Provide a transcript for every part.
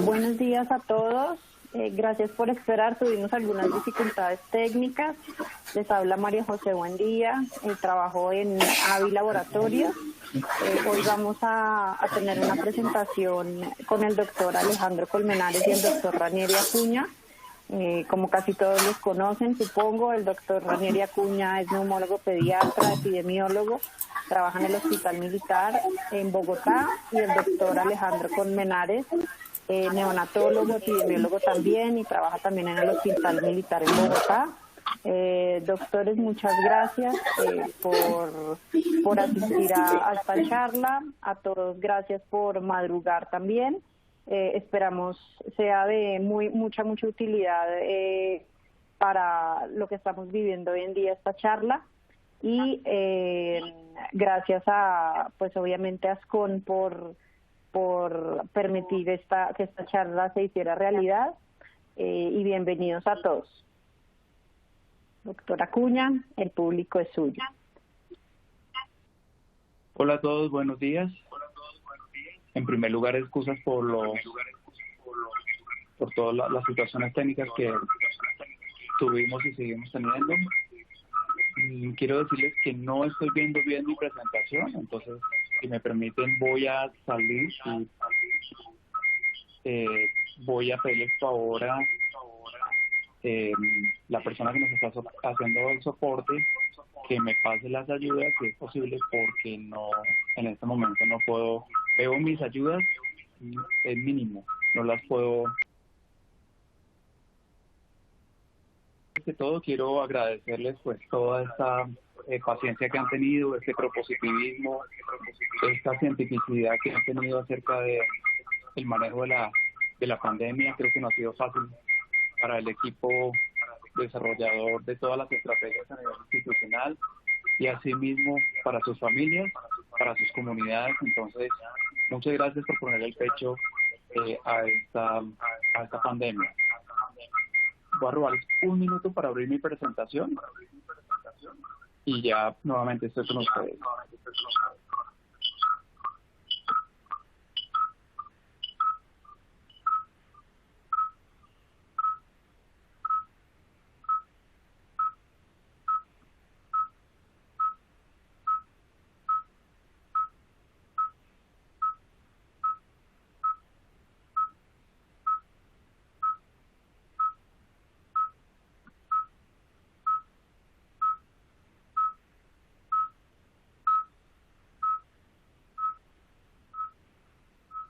Buenos días a todos. Gracias por esperar. Tuvimos algunas dificultades técnicas. Les habla María José Buendía. Trabajo en AVI Laboratorios. Hoy vamos a tener una presentación con el doctor Alejandro Colmenares y el doctor Ranieri Acuña. Como casi todos los conocen, supongo, el doctor Ranieri Acuña es neumólogo pediatra, epidemiólogo, trabaja en el Hospital Militar en Bogotá, y el doctor Alejandro Colmenares, neonatólogo, epidemiólogo también, y trabaja también en el Hospital Militar en Bogotá. Doctores, muchas gracias por asistir a esta charla. A todos, gracias por madrugar también. Esperamos sea de mucha utilidad para lo que estamos viviendo hoy en día esta charla, y gracias a, pues obviamente, a ASCON por permitir que esta charla se hiciera realidad, y bienvenidos a todos. Doctora Acuña, el público es suyo. Hola a todos, buenos días. En primer lugar, excusas por todas las situaciones técnicas que tuvimos y seguimos teniendo. Quiero decirles que no estoy viendo bien mi presentación, entonces, si me permiten, voy a salir y voy a pedirles favor a la persona que nos está haciendo el soporte que me pase las ayudas, si es posible, porque no, en este momento no puedo. Veo mis ayudas, es mínimo, no las puedo. Ante todo, quiero agradecerles pues toda esta paciencia que han tenido, este propositivismo, esta cientificidad que han tenido acerca de el manejo de la pandemia. Creo que no ha sido fácil para el equipo desarrollador de todas las estrategias a nivel institucional, y asimismo para sus familias, para sus comunidades. Entonces, muchas gracias por poner el pecho a esta pandemia. Voy a robarles un minuto para abrir mi presentación y ya nuevamente estoy con ustedes.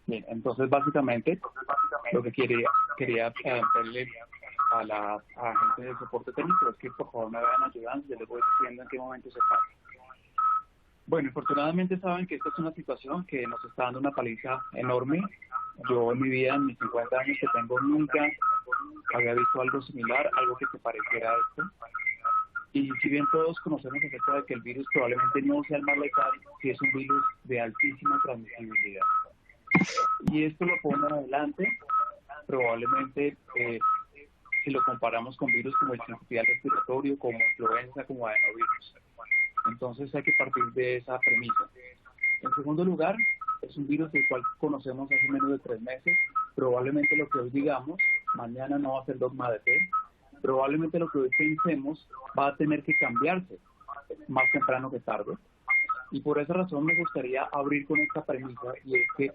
Bien, entonces básicamente lo que quería pedirle a la gente de soporte técnico es que por favor me vayan ayudando. Yo les voy diciendo en qué momento se pasa. Bueno, afortunadamente saben que esta es una situación que nos está dando una paliza enorme. Yo en mi vida, en mis 50 años que tengo, nunca había visto algo similar, algo que se pareciera a esto. Y si bien todos conocemos acerca de que el virus probablemente no sea el más letal, sí es un virus de altísima transmisibilidad. Y esto lo pone adelante, probablemente, si lo comparamos con virus como el sincicial respiratorio, como influenza, como adenovirus. Entonces hay que partir de esa premisa. En segundo lugar, es un virus del cual conocemos hace menos de 3 meses. Probablemente lo que hoy digamos, mañana no va a ser dogma de fe. Probablemente lo que hoy pensemos va a tener que cambiarse más temprano que tarde. Y por esa razón me gustaría abrir con esta premisa, y es que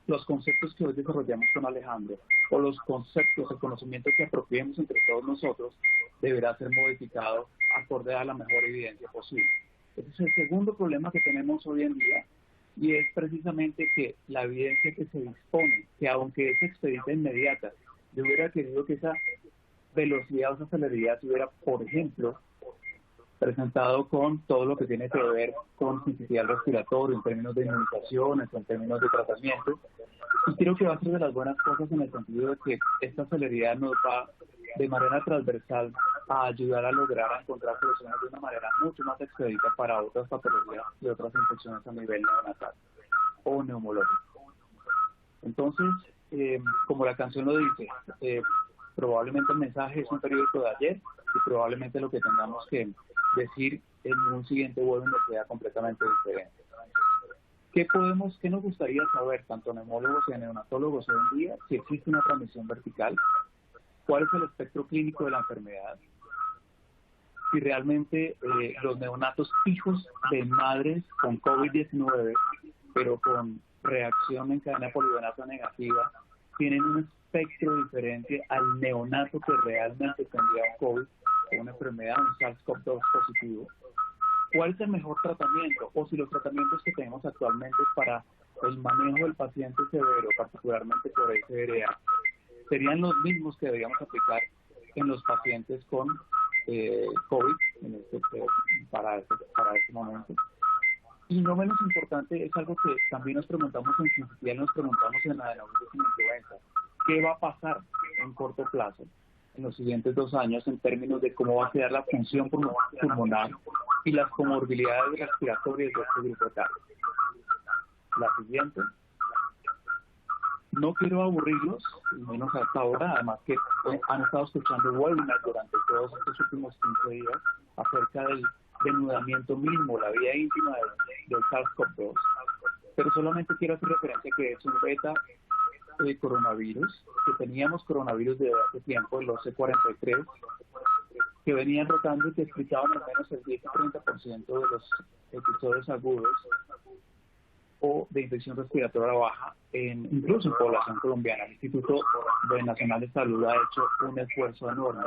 los conceptos que hoy desarrollamos con Alejandro, o los conceptos, el conocimiento que apropiemos entre todos nosotros, deberá ser modificado acorde a la mejor evidencia posible. Ese es el segundo problema que tenemos hoy en día, y es precisamente que la evidencia que se dispone, que aunque es expedita e inmediata, yo hubiera querido que esa velocidad o esa celeridad se hubiera, por ejemplo, presentado con todo lo que tiene que ver con sincicial respiratorio en términos de inmunizaciones, en términos de tratamiento. Y creo que va a ser de las buenas cosas en el sentido de que esta celeridad nos va de manera transversal a ayudar a lograr encontrar soluciones de una manera mucho más expedita para otras patologías y otras infecciones a nivel neonatal o neumológico. Entonces, como la canción lo dice, probablemente el mensaje es un periódico de ayer, y probablemente lo que tengamos que decir en un siguiente webinar sea completamente diferente. ¿Qué nos gustaría saber, tanto neumólogos y neonatólogos hoy en día? Si existe una transmisión vertical, cuál es el espectro clínico de la enfermedad, si realmente los neonatos hijos de madres con COVID-19, pero con reacción en cadena polimerasa negativa, tienen un espectro diferente al neonato que realmente tendría un COVID, o una enfermedad, un SARS-CoV-2 positivo. ¿Cuál es el mejor tratamiento? O si los tratamientos que tenemos actualmente para el manejo del paciente severo, particularmente por SRA, serían los mismos que deberíamos aplicar en los pacientes con COVID para este momento. Y no menos importante, es algo que también nos preguntamos en Sincitial, nos preguntamos en la adenovirus en influenza. ¿Qué va a pasar en corto plazo, en los siguientes 2 años, en términos de cómo va a quedar la función pulmonar y las comorbilidades respiratorias de este grupo etario? La siguiente. No quiero aburrirlos, menos hasta ahora, además que han estado escuchando webinars durante todos estos últimos 15 días acerca del denudamiento mínimo, la vida íntima del SARS-CoV-2. Pero solamente quiero hacer referencia que es un beta de coronavirus, que teníamos coronavirus desde hace tiempo, el C43, que venían rotando y que explicaban al menos el 10 o 30% de los episodios agudos o de infección respiratoria baja, incluso en población colombiana. El Instituto Nacional de Salud ha hecho un esfuerzo enorme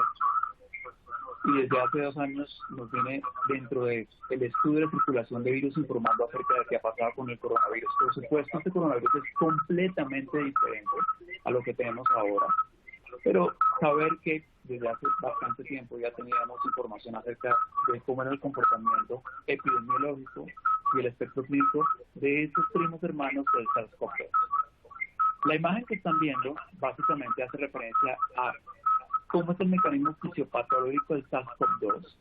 y desde hace 2 años nos viene dentro del estudio de circulación de virus informando acerca de qué ha pasado con el coronavirus. Por supuesto, este coronavirus es completamente diferente a lo que tenemos ahora, pero saber que desde hace bastante tiempo ya teníamos información acerca de cómo era el comportamiento epidemiológico y el espectro clínico de estos primos hermanos del SARS-CoV-2. La imagen que están viendo básicamente hace referencia a cómo es el mecanismo fisiopatológico del SARS-CoV-2.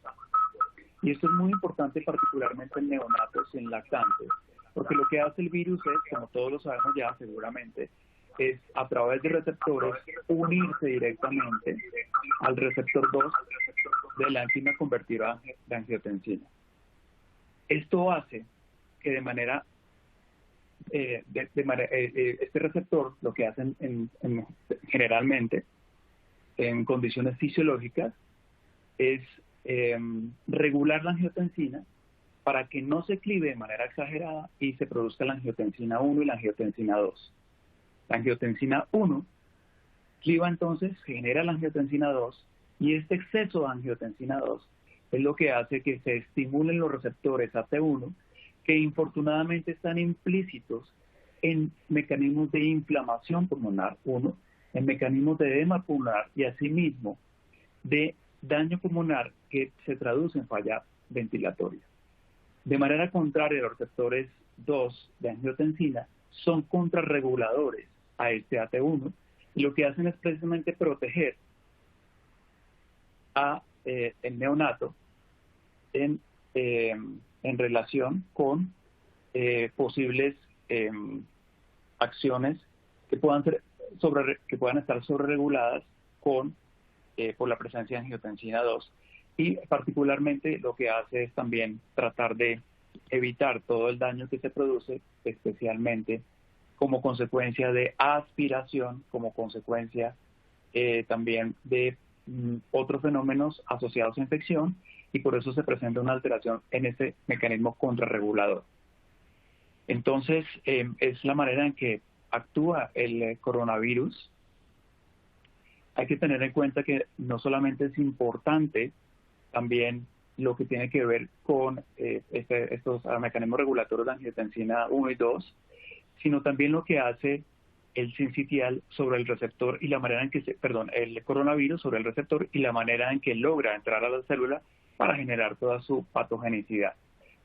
Y esto es muy importante particularmente en neonatos y en lactantes, porque lo que hace el virus es, como todos lo sabemos ya seguramente, es a través de receptores unirse directamente al receptor 2 de la enzima convertida de angiotensina. Esto hace que de manera, este receptor lo que hacen generalmente en condiciones fisiológicas es regular la angiotensina para que no se clive de manera exagerada y se produzca la angiotensina 1 y la angiotensina 2. La angiotensina 1 cliva entonces, genera la angiotensina 2 y este exceso de angiotensina 2 es lo que hace que se estimulen los receptores AT1 que infortunadamente están implícitos en mecanismos de inflamación pulmonar 1, en mecanismos de edema pulmonar y asimismo de daño pulmonar que se traduce en falla ventilatoria. De manera contraria, los receptores 2 de angiotensina son contrarreguladores a este AT1 y lo que hacen es precisamente proteger a el neonato en relación con posibles acciones que puedan estar sobrereguladas por la presencia de angiotensina 2 y particularmente lo que hace es también tratar de evitar todo el daño que se produce, especialmente como consecuencia de aspiración, como consecuencia también de otros fenómenos asociados a infección, y por eso se presenta una alteración en ese mecanismo contrarregulador. Entonces, es la manera en que actúa el coronavirus. Hay que tener en cuenta que no solamente es importante también lo que tiene que ver con estos mecanismos regulatorios de angiotensina 1 y 2, sino también lo que hace el sincitial sobre el receptor y la manera en que el coronavirus sobre el receptor y la manera en que logra entrar a la célula para generar toda su patogenicidad.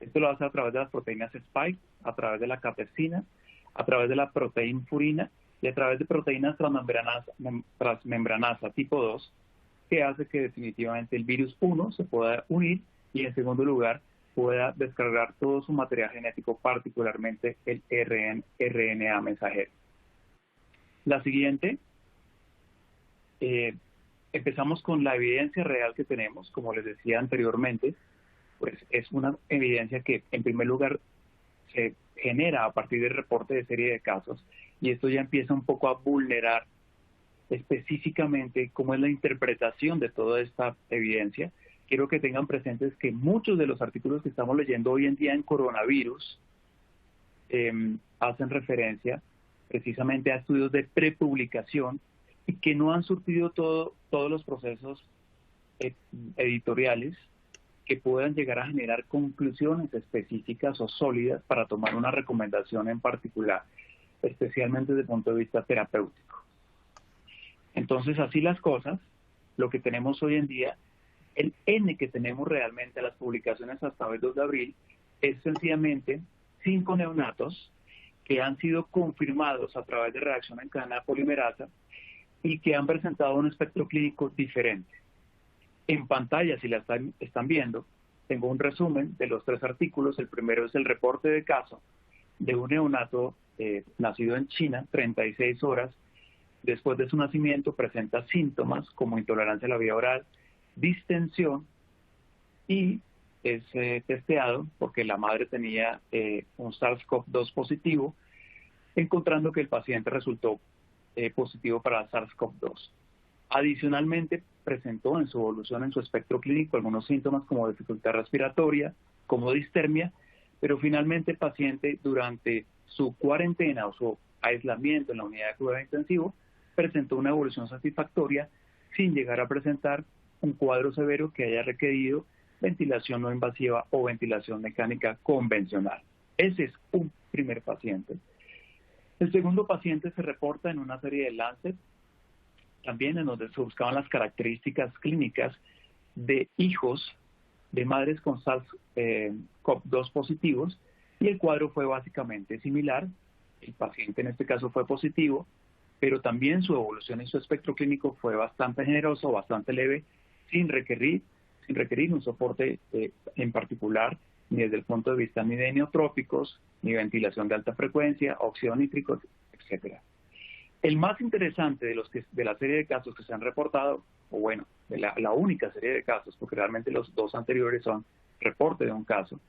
Esto lo hace a través de las proteínas spike, a través de la capepsina, a través de la proteínfurina y a través de proteínas transmembranasa tipo 2, que hace que definitivamente el virus 1 se pueda unir y en segundo lugar pueda descargar todo su material genético, particularmente el RNA mensajero. La siguiente, empezamos con la evidencia real que tenemos, como les decía anteriormente, pues es una evidencia que en primer lugar se genera a partir del reporte de serie de casos, y esto ya empieza un poco a vulnerar específicamente cómo es la interpretación de toda esta evidencia. Quiero que tengan presentes que muchos de los artículos que estamos leyendo hoy en día en coronavirus hacen referencia precisamente a estudios de prepublicación y que no han surtido todos los procesos editoriales que puedan llegar a generar conclusiones específicas o sólidas para tomar una recomendación en particular, especialmente desde el punto de vista terapéutico. Entonces, así las cosas, lo que tenemos hoy en día, el N que tenemos realmente a las publicaciones hasta hoy 2 de abril, es sencillamente 5 neonatos que han sido confirmados a través de reacción en cadena polimerasa y que han presentado un espectro clínico diferente. En pantalla, si la están viendo, tengo un resumen de los 3 artículos. El primero es el reporte de caso de un neonato nacido en China, 36 horas después de su nacimiento, presenta síntomas como intolerancia a la vía oral, distensión, y es testeado porque la madre tenía un SARS-CoV-2 positivo, encontrando que el paciente resultó positivo para SARS-CoV-2. Adicionalmente, presentó en su evolución, en su espectro clínico, algunos síntomas como dificultad respiratoria, como distermia, pero finalmente el paciente durante su cuarentena o su aislamiento en la unidad de cuidado intensivo presentó una evolución satisfactoria sin llegar a presentar un cuadro severo que haya requerido ventilación no invasiva o ventilación mecánica convencional. Ese es un primer paciente. El segundo paciente se reporta en una serie de Lancet, también en donde se buscaban las características clínicas de hijos de madres con SARS-CoV-2 positivos, y el cuadro fue básicamente similar. El paciente en este caso fue positivo, pero también su evolución y su espectro clínico fue bastante generoso, bastante leve, sin requerir un soporte en particular, ni desde el punto de vista ni de neotrópicos, ni ventilación de alta frecuencia, óxido nítrico, etcétera. El más interesante de la serie de casos que se han reportado, o bueno, de la única serie de casos, porque realmente los 2 anteriores son reporte de un caso,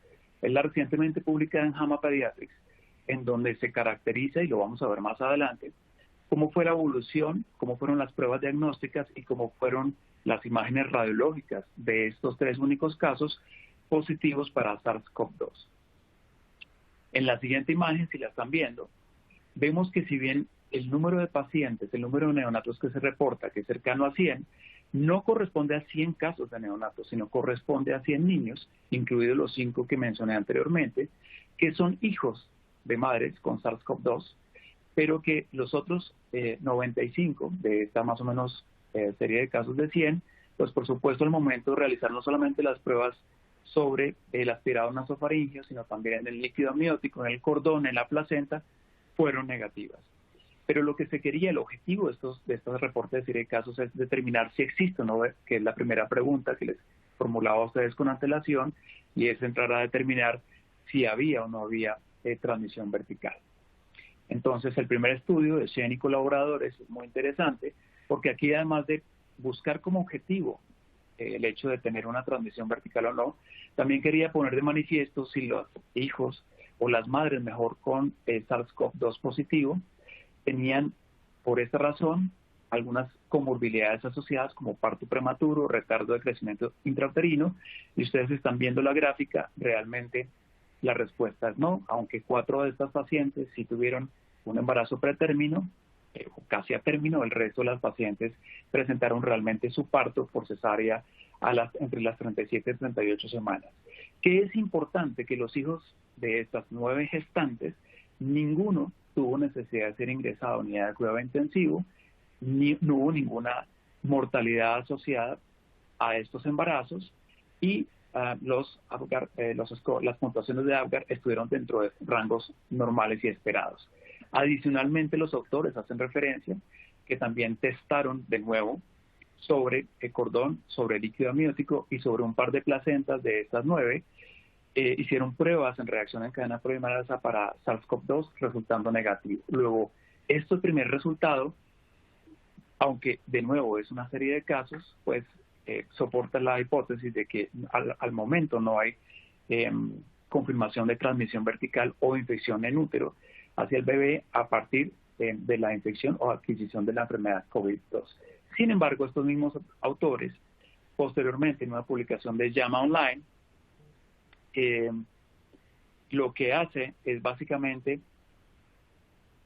es la recientemente publicada en JAMA Pediatrics, en donde se caracteriza, y lo vamos a ver más adelante, cómo fue la evolución, cómo fueron las pruebas diagnósticas y cómo fueron las imágenes radiológicas de estos 3 únicos casos positivos para SARS-CoV-2. En la siguiente imagen, si la están viendo, vemos que si bien el número de pacientes, el número de neonatos que se reporta, que es cercano a 100, no corresponde a 100 casos de neonatos, sino corresponde a 100 niños, incluidos los 5 que mencioné anteriormente, que son hijos de madres con SARS-CoV-2, pero que los otros 95 de esta más o menos serie de casos de 100, pues por supuesto al momento de realizar no solamente las pruebas sobre el aspirado nasofaríngeo, sino también en el líquido amniótico, en el cordón, en la placenta, fueron negativas. Pero lo que se quería, el objetivo de estos reportes de serie de casos es determinar si existe o no, que es la primera pregunta que les formulaba a ustedes con antelación, y es entrar a determinar si había o no había transmisión vertical. Entonces, el primer estudio de Shen y colaboradores es muy interesante, porque aquí además de buscar como objetivo el hecho de tener una transmisión vertical o no, también quería poner de manifiesto si los hijos o las madres mejor con SARS-CoV-2 positivo tenían por esta razón algunas comorbilidades asociadas como parto prematuro, retardo de crecimiento intrauterino, y ustedes están viendo la gráfica, realmente la respuesta es no, aunque 4 de estas pacientes sí tuvieron un embarazo pretérmino, casi a término, el resto de las pacientes presentaron realmente su parto por cesárea entre las 37 y 38 semanas. Que es importante que los hijos de estas 9 gestantes, ninguno tuvo necesidad de ser ingresado a unidad de cuidado intensivo, no hubo ninguna mortalidad asociada a estos embarazos, y las puntuaciones de Apgar estuvieron dentro de rangos normales y esperados. Adicionalmente, los autores hacen referencia que también testaron de nuevo sobre el cordón, sobre el líquido amniótico y sobre un par de placentas de estas 9. Hicieron pruebas en reacción en cadena polimerasa para SARS-CoV-2, resultando negativo. Luego, este primer resultado, aunque de nuevo es una serie de casos, pues soporta la hipótesis de que al momento no hay confirmación de transmisión vertical o infección en útero hacia el bebé a partir de la infección o adquisición de la enfermedad COVID-2. Sin embargo, estos mismos autores, posteriormente en una publicación de JAMA Online, lo que hace es básicamente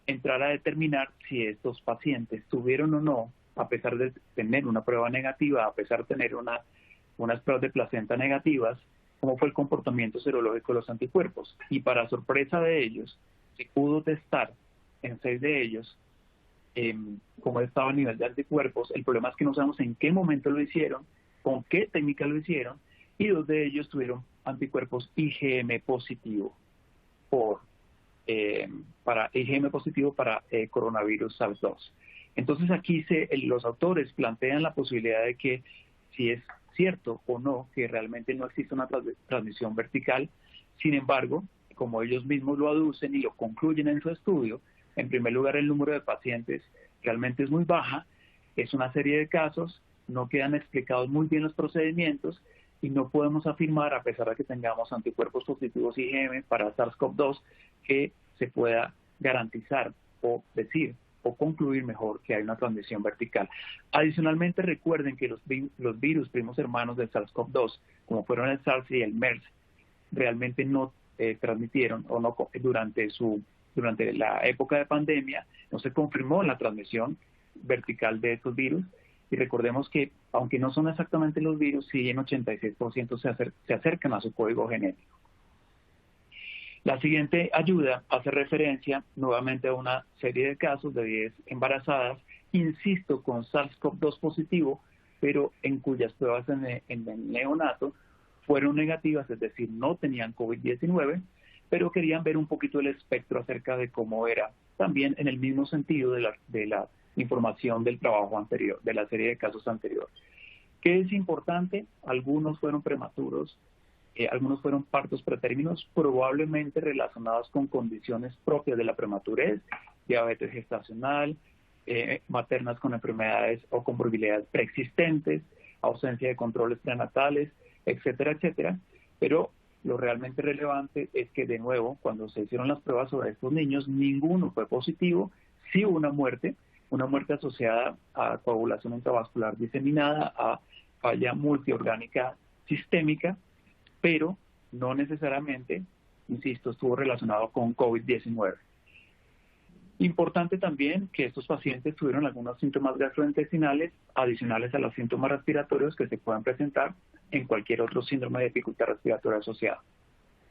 entrar a determinar si estos pacientes tuvieron o no, a pesar de tener una prueba negativa, a pesar de tener unas pruebas de placenta negativas, cómo fue el comportamiento serológico de los anticuerpos. Y para sorpresa de ellos, se pudo testar en 6 de ellos cómo estaba el nivel de anticuerpos. El problema es que no sabemos en qué momento lo hicieron, con qué técnica lo hicieron, y 2 de ellos tuvieron anticuerpos IgM positivo para coronavirus SARS-2. Entonces aquí los autores plantean la posibilidad de que si es cierto o no que realmente no existe una transmisión vertical. Sin embargo, como ellos mismos lo aducen y lo concluyen en su estudio, en primer lugar el número de pacientes realmente es muy baja, es una serie de casos, no quedan explicados muy bien los procedimientos y no podemos afirmar, a pesar de que tengamos anticuerpos positivos IgM para SARS-CoV-2, que se pueda garantizar o decir o concluir mejor que hay una transmisión vertical. Adicionalmente, recuerden que los virus primos hermanos del SARS-CoV-2, como fueron el SARS y el MERS, realmente no transmitieron o no durante la época de pandemia, no se confirmó la transmisión vertical de estos virus. Y recordemos que, aunque no son exactamente los virus, sí en 86% se acercan a su código genético. La siguiente ayuda hace referencia nuevamente a una serie de casos de 10 embarazadas, insisto, con SARS-CoV-2 positivo, pero en cuyas pruebas en el neonato fueron negativas, es decir, no tenían COVID-19, pero querían ver un poquito el espectro acerca de cómo era, también en el mismo sentido de la información del trabajo anterior, de la serie de casos anterior. ¿Qué es importante? Algunos fueron prematuros, algunos fueron partos pretérminos, probablemente relacionados con condiciones propias de la prematurez, diabetes gestacional, maternas con enfermedades o comorbilidades preexistentes, ausencia de controles prenatales, etcétera, etcétera. Pero lo realmente relevante es que, de nuevo, cuando se hicieron las pruebas sobre estos niños, ninguno fue positivo. Sí hubo una muerte asociada a coagulación intravascular diseminada, a falla multiorgánica sistémica, pero no necesariamente, insisto, estuvo relacionado con COVID-19. Importante también que estos pacientes tuvieron algunos síntomas gastrointestinales adicionales a los síntomas respiratorios que se pueden presentar en cualquier otro síndrome de dificultad respiratoria asociada.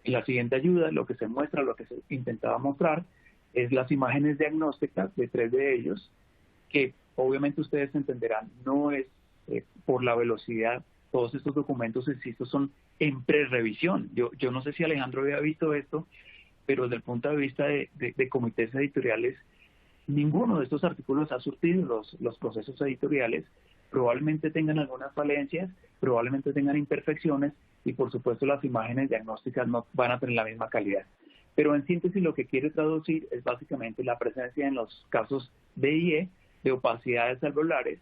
En la siguiente ayuda, lo que se muestra, lo que se intentaba mostrar, es las imágenes diagnósticas de 3 de ellos, que obviamente ustedes entenderán, no es por la velocidad. Todos estos documentos, insisto, son en prerevisión. Yo no sé si Alejandro había visto esto, pero desde el punto de vista de comités editoriales, ninguno de estos artículos ha surtido los procesos editoriales. Probablemente tengan algunas falencias, probablemente tengan imperfecciones y, por supuesto, las imágenes diagnósticas no van a tener la misma calidad. Pero en síntesis, lo que quiere traducir es básicamente la presencia en los casos DIE de opacidades alveolares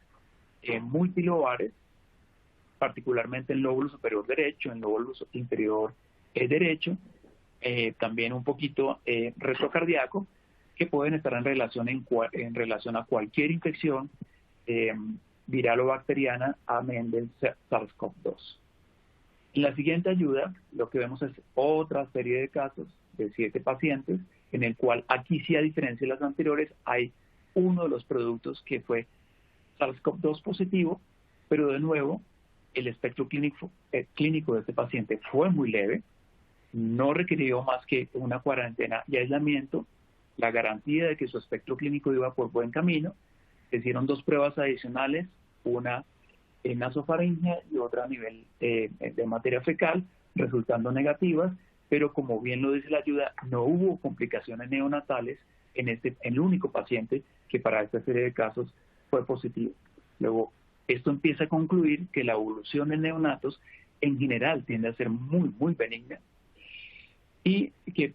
multilobares, particularmente en lóbulo superior derecho, en lóbulo inferior derecho, también un poquito retrocardíaco, que pueden estar en relación a cualquier infección viral o bacteriana, amén del SARS-CoV-2. En la siguiente ayuda, lo que vemos es otra serie de casos de 7 pacientes, en el cual aquí sí, a diferencia de las anteriores, hay uno de los productos que fue SARS-CoV-2 positivo, pero de nuevo, el espectro clínico de este paciente fue muy leve, no requirió más que una cuarentena y aislamiento, la garantía de que su espectro clínico iba por buen camino. Se hicieron 2 pruebas adicionales, una en nasofaringea y otra a nivel de materia fecal, resultando negativas, pero como bien lo dice la ayuda, no hubo complicaciones neonatales en el único paciente que para esta serie de casos fue positivo. Luego, esto empieza a concluir que la evolución de neonatos en general tiende a ser muy, muy benigna y que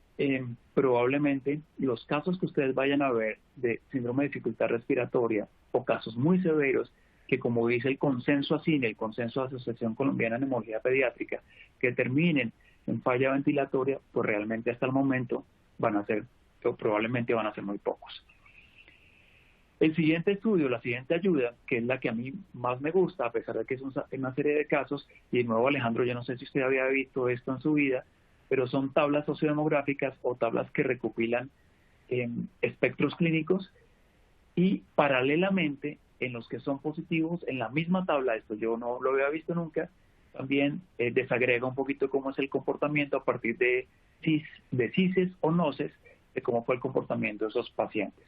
probablemente los casos que ustedes vayan a ver de síndrome de dificultad respiratoria o casos muy severos, que como dice el consenso ASINE, el consenso de Asociación Colombiana de Neumología Pediátrica, que terminen en falla ventilatoria, pues realmente hasta el momento van a ser, o probablemente van a ser muy pocos. El siguiente estudio, la siguiente ayuda, que es la que a mí más me gusta, a pesar de que es una serie de casos, y de nuevo Alejandro, yo no sé si usted había visto esto en su vida, pero son tablas sociodemográficas o tablas que recopilan espectros clínicos y paralelamente en los que son positivos, en la misma tabla, esto yo no lo había visto nunca, también desagrega un poquito cómo es el comportamiento a partir de CISes o NOCES, de cómo fue el comportamiento de esos pacientes.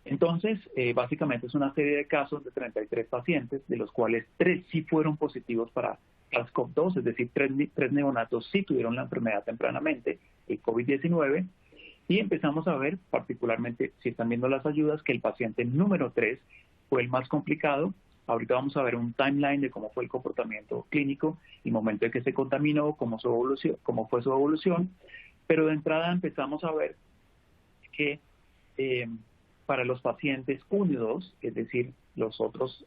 Entonces, básicamente es una serie de casos de 33 pacientes, de los cuales 3 sí fueron positivos para SARS-CoV-2, es decir, 3 neonatos sí tuvieron la enfermedad tempranamente, el COVID-19, y empezamos a ver, particularmente, si están viendo las ayudas, que el paciente número 3 fue el más complicado. Ahorita vamos a ver un timeline de cómo fue el comportamiento clínico, el momento en que se contaminó, cómo fue su evolución, pero de entrada empezamos a ver que para los pacientes 1 y 2, es decir, los otros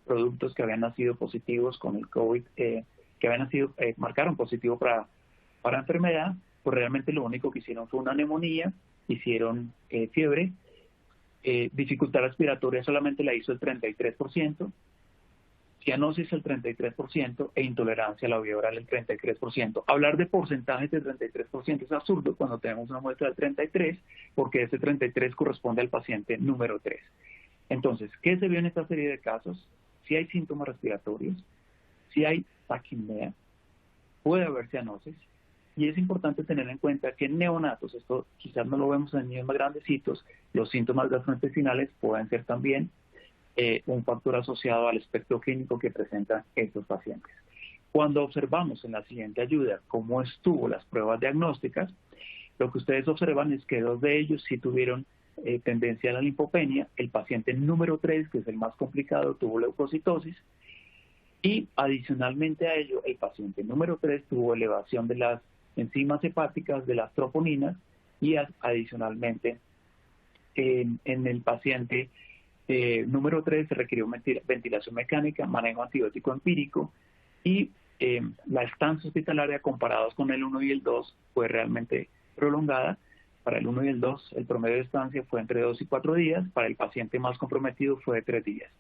productos que habían nacido positivos con el COVID, que habían nacido, marcaron positivo para enfermedad, pues realmente lo único que hicieron fue una neumonía, hicieron fiebre, dificultad respiratoria solamente la hizo el 33%, cianosis el 33% e intolerancia a la vía oral el 33%. Hablar de porcentajes del 33% es absurdo cuando tenemos una muestra del 33%, porque ese 33% corresponde al paciente número 3. Entonces, ¿qué se vio en esta serie de casos? Si hay síntomas respiratorios, si hay taquipnea, puede haber cianosis, y es importante tener en cuenta que en neonatos, esto quizás no lo vemos en niños más grandecitos, los síntomas gastrointestinales pueden ser también un factor asociado al espectro clínico que presentan estos pacientes. Cuando observamos en la siguiente ayuda cómo estuvo las pruebas diagnósticas, lo que ustedes observan es que 2 de ellos sí tuvieron tendencia a la linfopenia. El paciente número 3, que es el más complicado, tuvo leucocitosis, y adicionalmente a ello, el paciente número 3 tuvo elevación de las enzimas hepáticas, de las troponinas, y adicionalmente en el paciente número 3 se requirió ventilación mecánica, manejo antibiótico empírico, y la estancia hospitalaria comparados con el 1 y el 2 fue realmente prolongada. Para el 1 y el 2 el promedio de estancia fue entre 2 y 4 días, para el paciente más comprometido fue de 3 días.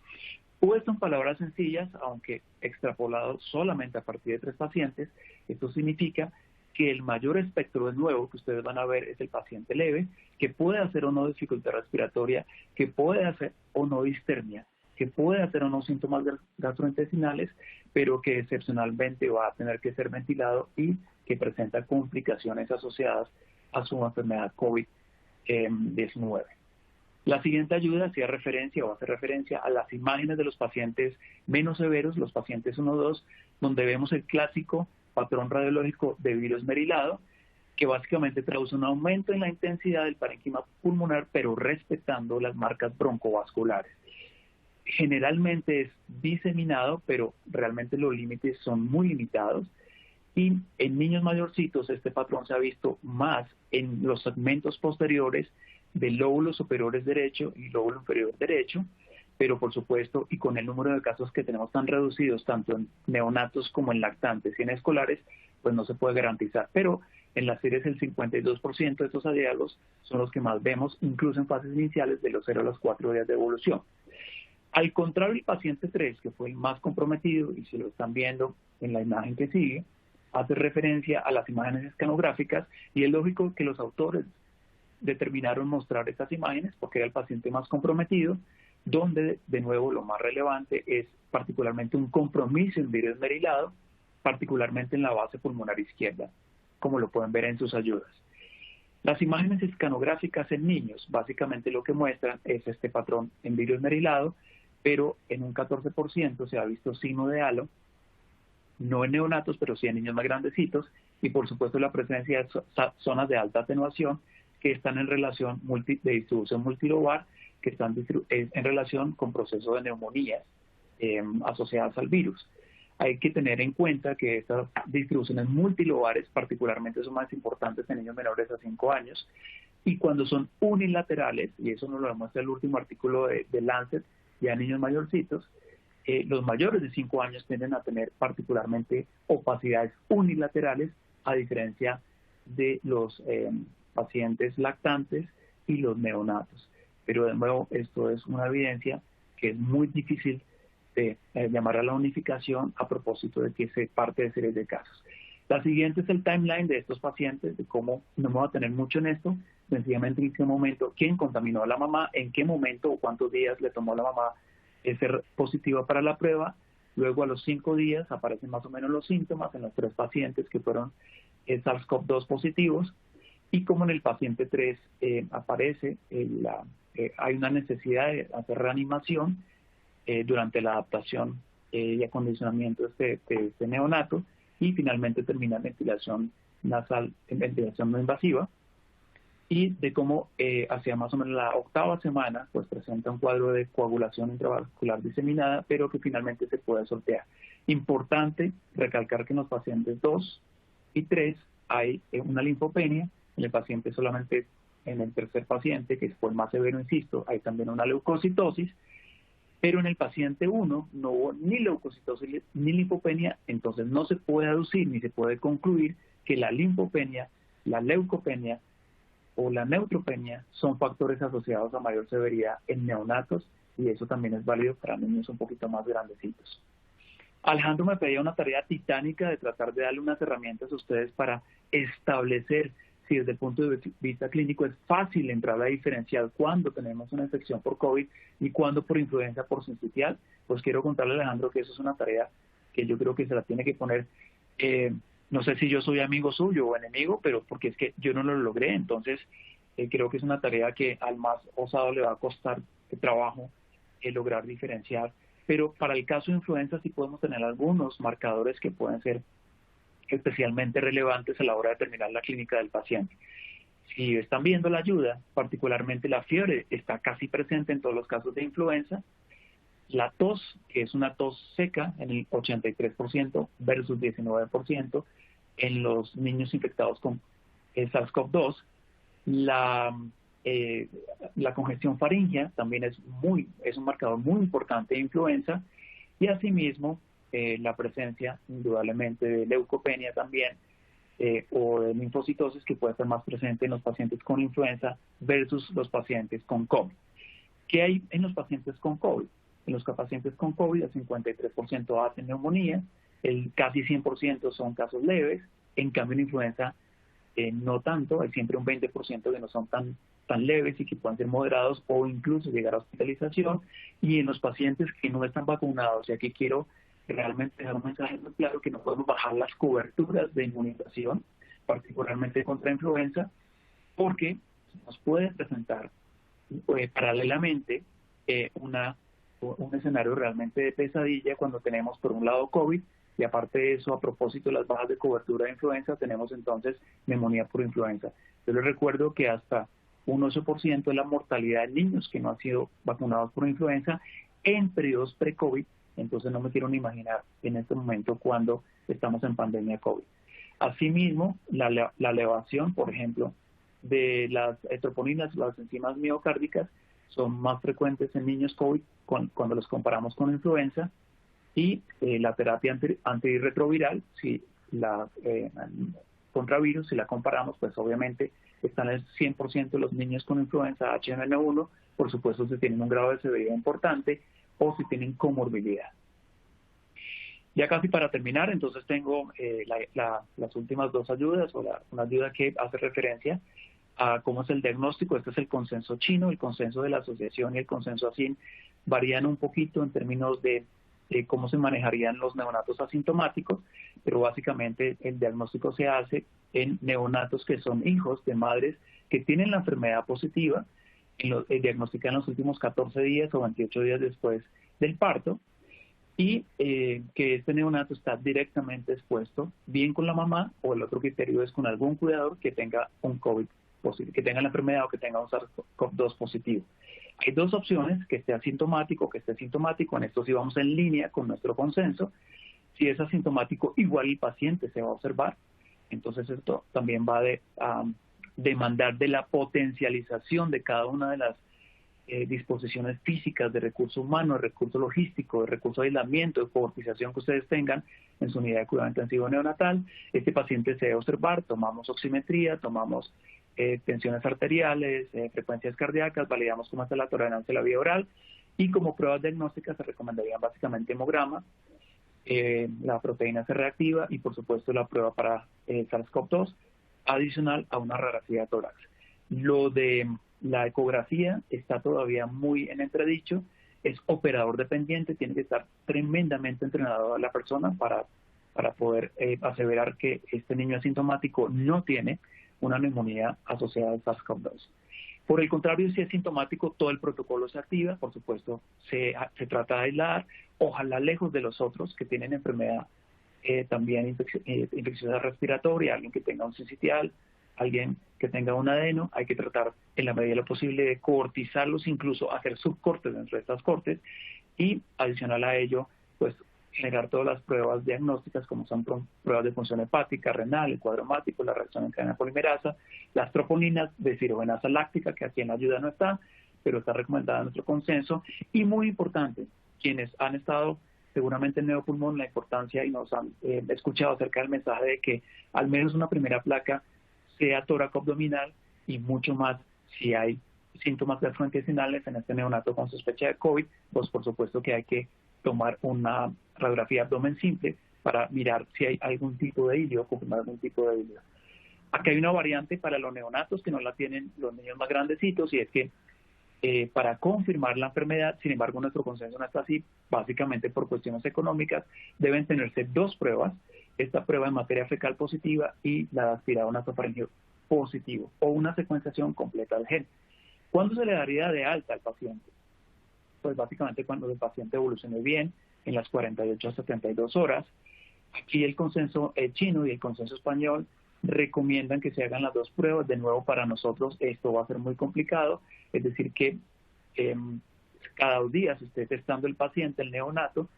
Puesto en palabras sencillas, aunque extrapolado solamente a partir de 3 pacientes, esto significa que el mayor espectro de nuevo que ustedes van a ver es el paciente leve, que puede hacer o no dificultad respiratoria, que puede hacer o no distermia, que puede hacer o no síntomas gastrointestinales, pero que excepcionalmente va a tener que ser ventilado y que presenta complicaciones asociadas a su enfermedad COVID-19. La siguiente ayuda hacía referencia o hace referencia a las imágenes de los pacientes menos severos, los pacientes 1-2, donde vemos el clásico patrón radiológico de virus merilado, que básicamente traduce un aumento en la intensidad del parénquima pulmonar, pero respetando las marcas broncovasculares. Generalmente es diseminado, pero realmente los límites son muy limitados, y en niños mayorcitos este patrón se ha visto más en los segmentos posteriores del lóbulo superior derecho y lóbulo inferior derecho, pero por supuesto, y con el número de casos que tenemos tan reducidos, tanto en neonatos como en lactantes y en escolares, pues no se puede garantizar. Pero en las series el 52% de estos hallazgos son los que más vemos, incluso en fases iniciales de los 0 a los 4 días de evolución. Al contrario, el paciente 3, que fue el más comprometido, y si lo están viendo en la imagen que sigue, hace referencia a las imágenes escanográficas, y es lógico que los autores determinaron mostrar estas imágenes porque era el paciente más comprometido, donde de nuevo lo más relevante es particularmente un compromiso en virus merilado, particularmente en la base pulmonar izquierda, como lo pueden ver en sus ayudas. Las imágenes escanográficas en niños básicamente lo que muestran es este patrón en virus merilado, pero en un 14% se ha visto signo de halo, no en neonatos, pero sí en niños más grandecitos, y por supuesto la presencia de zonas de alta atenuación que están en relación de distribución multilobar, que están en relación con procesos de neumonías asociadas al virus. Hay que tener en cuenta que estas distribuciones multilobares particularmente son más importantes en niños menores a 5 años, y cuando son unilaterales, y eso nos lo demuestra el último artículo de Lancet, ya en niños mayorcitos, los mayores de 5 años tienden a tener particularmente opacidades unilaterales a diferencia de los pacientes lactantes y los neonatos. Pero de nuevo, esto es una evidencia que es muy difícil de llamar a la unificación a propósito de que se parte de series de casos. La siguiente es el timeline de estos pacientes, de cómo no me voy a tener mucho en esto, sencillamente en qué momento, quién contaminó a la mamá, en qué momento o cuántos días le tomó a la mamá ser positiva para la prueba. Luego a los 5 días aparecen más o menos los síntomas en los 3 pacientes que fueron SARS-CoV-2 positivos, y como en el paciente 3 aparece, hay una necesidad de hacer reanimación durante la adaptación y acondicionamiento de este neonato, y finalmente termina en ventilación nasal, en ventilación no invasiva, y de cómo hacia más o menos la 8ª semana pues presenta un cuadro de coagulación intravascular diseminada, pero que finalmente se puede sortear. Importante recalcar que en los pacientes 2 y 3 hay una linfopenia, en el paciente solamente en el tercer paciente, que fue el más severo, insisto, hay también una leucocitosis, pero en el paciente 1 no hubo ni leucocitosis ni linfopenia, entonces no se puede aducir ni se puede concluir que la linfopenia, la leucopenia o la neutropenia son factores asociados a mayor severidad en neonatos, y eso también es válido para niños un poquito más grandecitos. Alejandro me pedía una tarea titánica de tratar de darle unas herramientas a ustedes para establecer si desde el punto de vista clínico es fácil entrar a diferenciar cuándo tenemos una infección por COVID y cuándo por influenza por sincitial. Pues quiero contarle a Alejandro que eso es una tarea que yo creo que se la tiene que poner, no sé si yo soy amigo suyo o enemigo, pero porque es que yo no lo logré, entonces creo que es una tarea que al más osado le va a costar trabajo lograr diferenciar. Pero para el caso de influenza sí podemos tener algunos marcadores que pueden ser especialmente relevantes a la hora de determinar la clínica del paciente. Si están viendo la ayuda, particularmente la fiebre está casi presente en todos los casos de influenza, la tos, que es una tos seca en el 83% versus 19% en los niños infectados con SARS-CoV-2, la congestión faríngea también es un marcador muy importante de influenza, y asimismo la presencia indudablemente de leucopenia también o de linfocitosis, que puede estar más presente en los pacientes con influenza versus los pacientes con COVID. ¿Qué hay en los pacientes con COVID? En los pacientes con COVID el 53% hacen neumonía, el casi 100% son casos leves, en cambio en influenza no tanto, hay siempre un 20% que no son tan leves y que pueden ser moderados o incluso llegar a hospitalización. Y en los pacientes que no están vacunados, y aquí quiero realmente dejar un mensaje muy claro, que no podemos bajar las coberturas de inmunización, particularmente contra influenza, porque nos puede presentar paralelamente un escenario realmente de pesadilla cuando tenemos por un lado COVID, y aparte de eso, a propósito de las bajas de cobertura de influenza, tenemos entonces neumonía por influenza. Yo les recuerdo que hasta un 8% de la mortalidad de niños que no han sido vacunados por influenza en periodos pre-COVID, entonces no me quiero ni imaginar en este momento cuando estamos en pandemia COVID. Asimismo, la elevación, por ejemplo, de las troponinas, las enzimas miocárdicas, son más frecuentes en niños COVID cuando los comparamos con influenza, y la terapia antirretroviral, si la contra virus, si la comparamos, pues obviamente están el 100% de los niños con influenza H1N1, por supuesto si tienen un grado de severidad importante o si tienen comorbilidad. Ya casi para terminar, entonces tengo las últimas 2 ayudas, o una ayuda que hace referencia a cómo es el diagnóstico. Este es el consenso chino, el consenso de la asociación y el consenso ASIN varían un poquito en términos de cómo se manejarían los neonatos asintomáticos, pero básicamente el diagnóstico se hace en neonatos que son hijos de madres que tienen la enfermedad positiva, diagnostican en los últimos 14 días o 28 días después del parto, y que este neonato está directamente expuesto, bien con la mamá, o el otro criterio es con algún cuidador que tenga un COVID positivo, que tenga la enfermedad o que tenga un SARS-CoV-2 positivo. Hay 2 opciones: que esté asintomático, que esté sintomático. En esto sí vamos en línea con nuestro consenso. Si es asintomático, igual el paciente se va a observar. Entonces esto también va a demandar de la potencialización de cada una de las disposiciones físicas, de recurso humano, de recurso logístico, de recurso de aislamiento, de cobertización que ustedes tengan en su unidad de cuidado intensivo neonatal. Este paciente se debe observar, tomamos oximetría, tomamos tensiones arteriales, frecuencias cardíacas, validamos cómo está la tolerancia a la vía oral, y como pruebas diagnósticas se recomendarían básicamente hemograma, la proteína C reactiva y por supuesto la prueba para SARS-CoV-2 adicional a una radiografía de tórax. Lo de la ecografía está todavía muy en entredicho, es operador dependiente, tiene que estar tremendamente entrenado a la persona para poder aseverar que este niño asintomático no tiene una neumonía asociada al SARS-CoV-2. Por el contrario, si es sintomático, todo el protocolo se activa, por supuesto, se trata de aislar, ojalá lejos de los otros que tienen enfermedad también infecciosa respiratoria, alguien que tenga un sincitial, alguien que tenga un adeno, hay que tratar en la medida de lo posible de coortizarlos, incluso hacer subcortes dentro de estas cortes, y adicional a ello, pues generar todas las pruebas diagnósticas como son pruebas de función hepática, renal, el cuadro hemático, la reacción en cadena polimerasa, las troponinas de cirogenasa láctica, que aquí en la ayuda no está, pero está recomendada en nuestro consenso, y muy importante, quienes han estado seguramente en Neopulmón, la importancia y nos han escuchado acerca del mensaje de que al menos una primera placa sea tóraco abdominal y mucho más si hay síntomas gastrointestinales en este neonato con sospecha de COVID, pues por supuesto que hay que tomar una radiografía de abdomen simple para mirar si hay algún tipo de hilio o confirmar algún tipo de hilio. Aquí hay una variante para los neonatos que no la tienen los niños más grandecitos, y es que para confirmar la enfermedad, sin embargo nuestro consenso no está así, básicamente por cuestiones económicas, deben tenerse dos pruebas, esta prueba en materia fecal positiva y la de aspirado nasofaringeo positivo, o una secuenciación completa del gen. ¿Cuándo se le daría de alta al paciente? Pues básicamente cuando el paciente evolucione bien, en las 48 a 72 horas. Aquí el consenso chino y el consenso español recomiendan que se hagan las dos pruebas. De nuevo, para nosotros esto va a ser muy complicado, es decir que cada 2 días se esté testando el paciente, el neonato,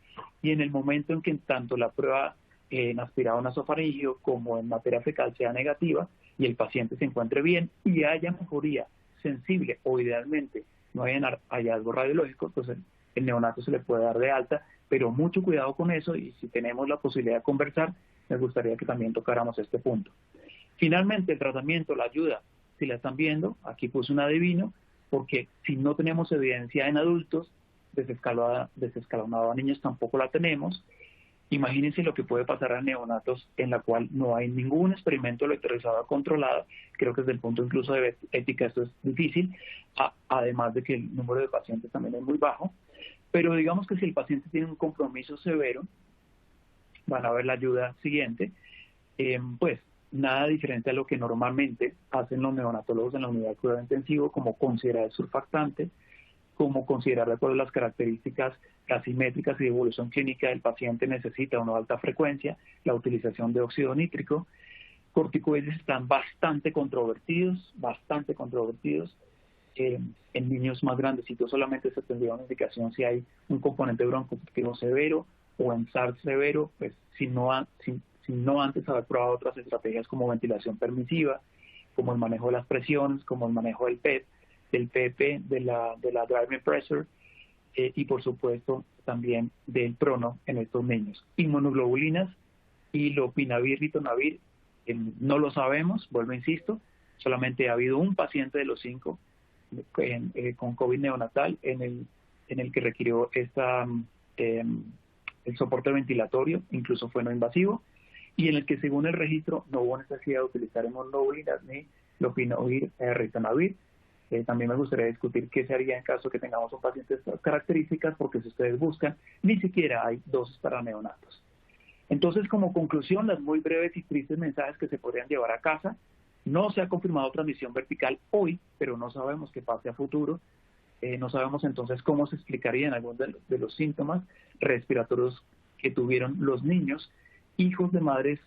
y en el momento en que tanto la prueba en aspirado nasofaringeo como en materia fecal sea negativa y el paciente se encuentre bien y haya mejoría sensible o idealmente no haya hallazgo radiológico, pues el neonato se le puede dar de alta, pero mucho cuidado con eso, y si tenemos la posibilidad de conversar, me gustaría que también tocáramos este punto. Finalmente, el tratamiento, la ayuda, si la están viendo, aquí puse un adivino, porque si no tenemos evidencia en adultos, desescalonado a niños tampoco la tenemos. Imagínense lo que puede pasar a neonatos en la cual no hay ningún experimento electrolizado controlado. Creo que desde el punto incluso de ética esto es difícil, además de que el número de pacientes también es muy bajo. Pero digamos que si el paciente tiene un compromiso severo, van a ver la ayuda siguiente, pues nada diferente a lo que normalmente hacen los neonatólogos en la unidad de cuidado intensivo, como considerar el surfactante, como considerar de acuerdo a las características asimétricas y de evolución clínica del paciente necesita una alta frecuencia, la utilización de óxido nítrico. Corticoides están bastante controvertidos. En niños más grandecitos solamente se tendría una indicación si hay un componente broncoconstrictivo severo o en SARS severo, pues si no antes haber probado otras estrategias como ventilación permisiva, como el manejo de las presiones, como el manejo del PEP, del PP, de la driving pressure, y por supuesto también del prono en estos niños. Inmunoglobulinas y lopinavir, ritonavir, no lo sabemos, vuelvo insisto, solamente ha habido un paciente de los 5 con COVID neonatal en el que requirió el soporte ventilatorio, incluso fue no invasivo, y en el que según el registro no hubo necesidad de utilizar inmunoglobulinas ni lopinavir, ritonavir. También me gustaría discutir qué se haría en caso que tengamos un paciente de estas características, porque si ustedes buscan, ni siquiera hay dosis para neonatos. Entonces, como conclusión, las muy breves y tristes mensajes que se podrían llevar a casa: no se ha confirmado transmisión vertical hoy, pero no sabemos qué pase a futuro. No sabemos entonces cómo se explicarían algunos de los síntomas respiratorios que tuvieron los niños, hijos de madres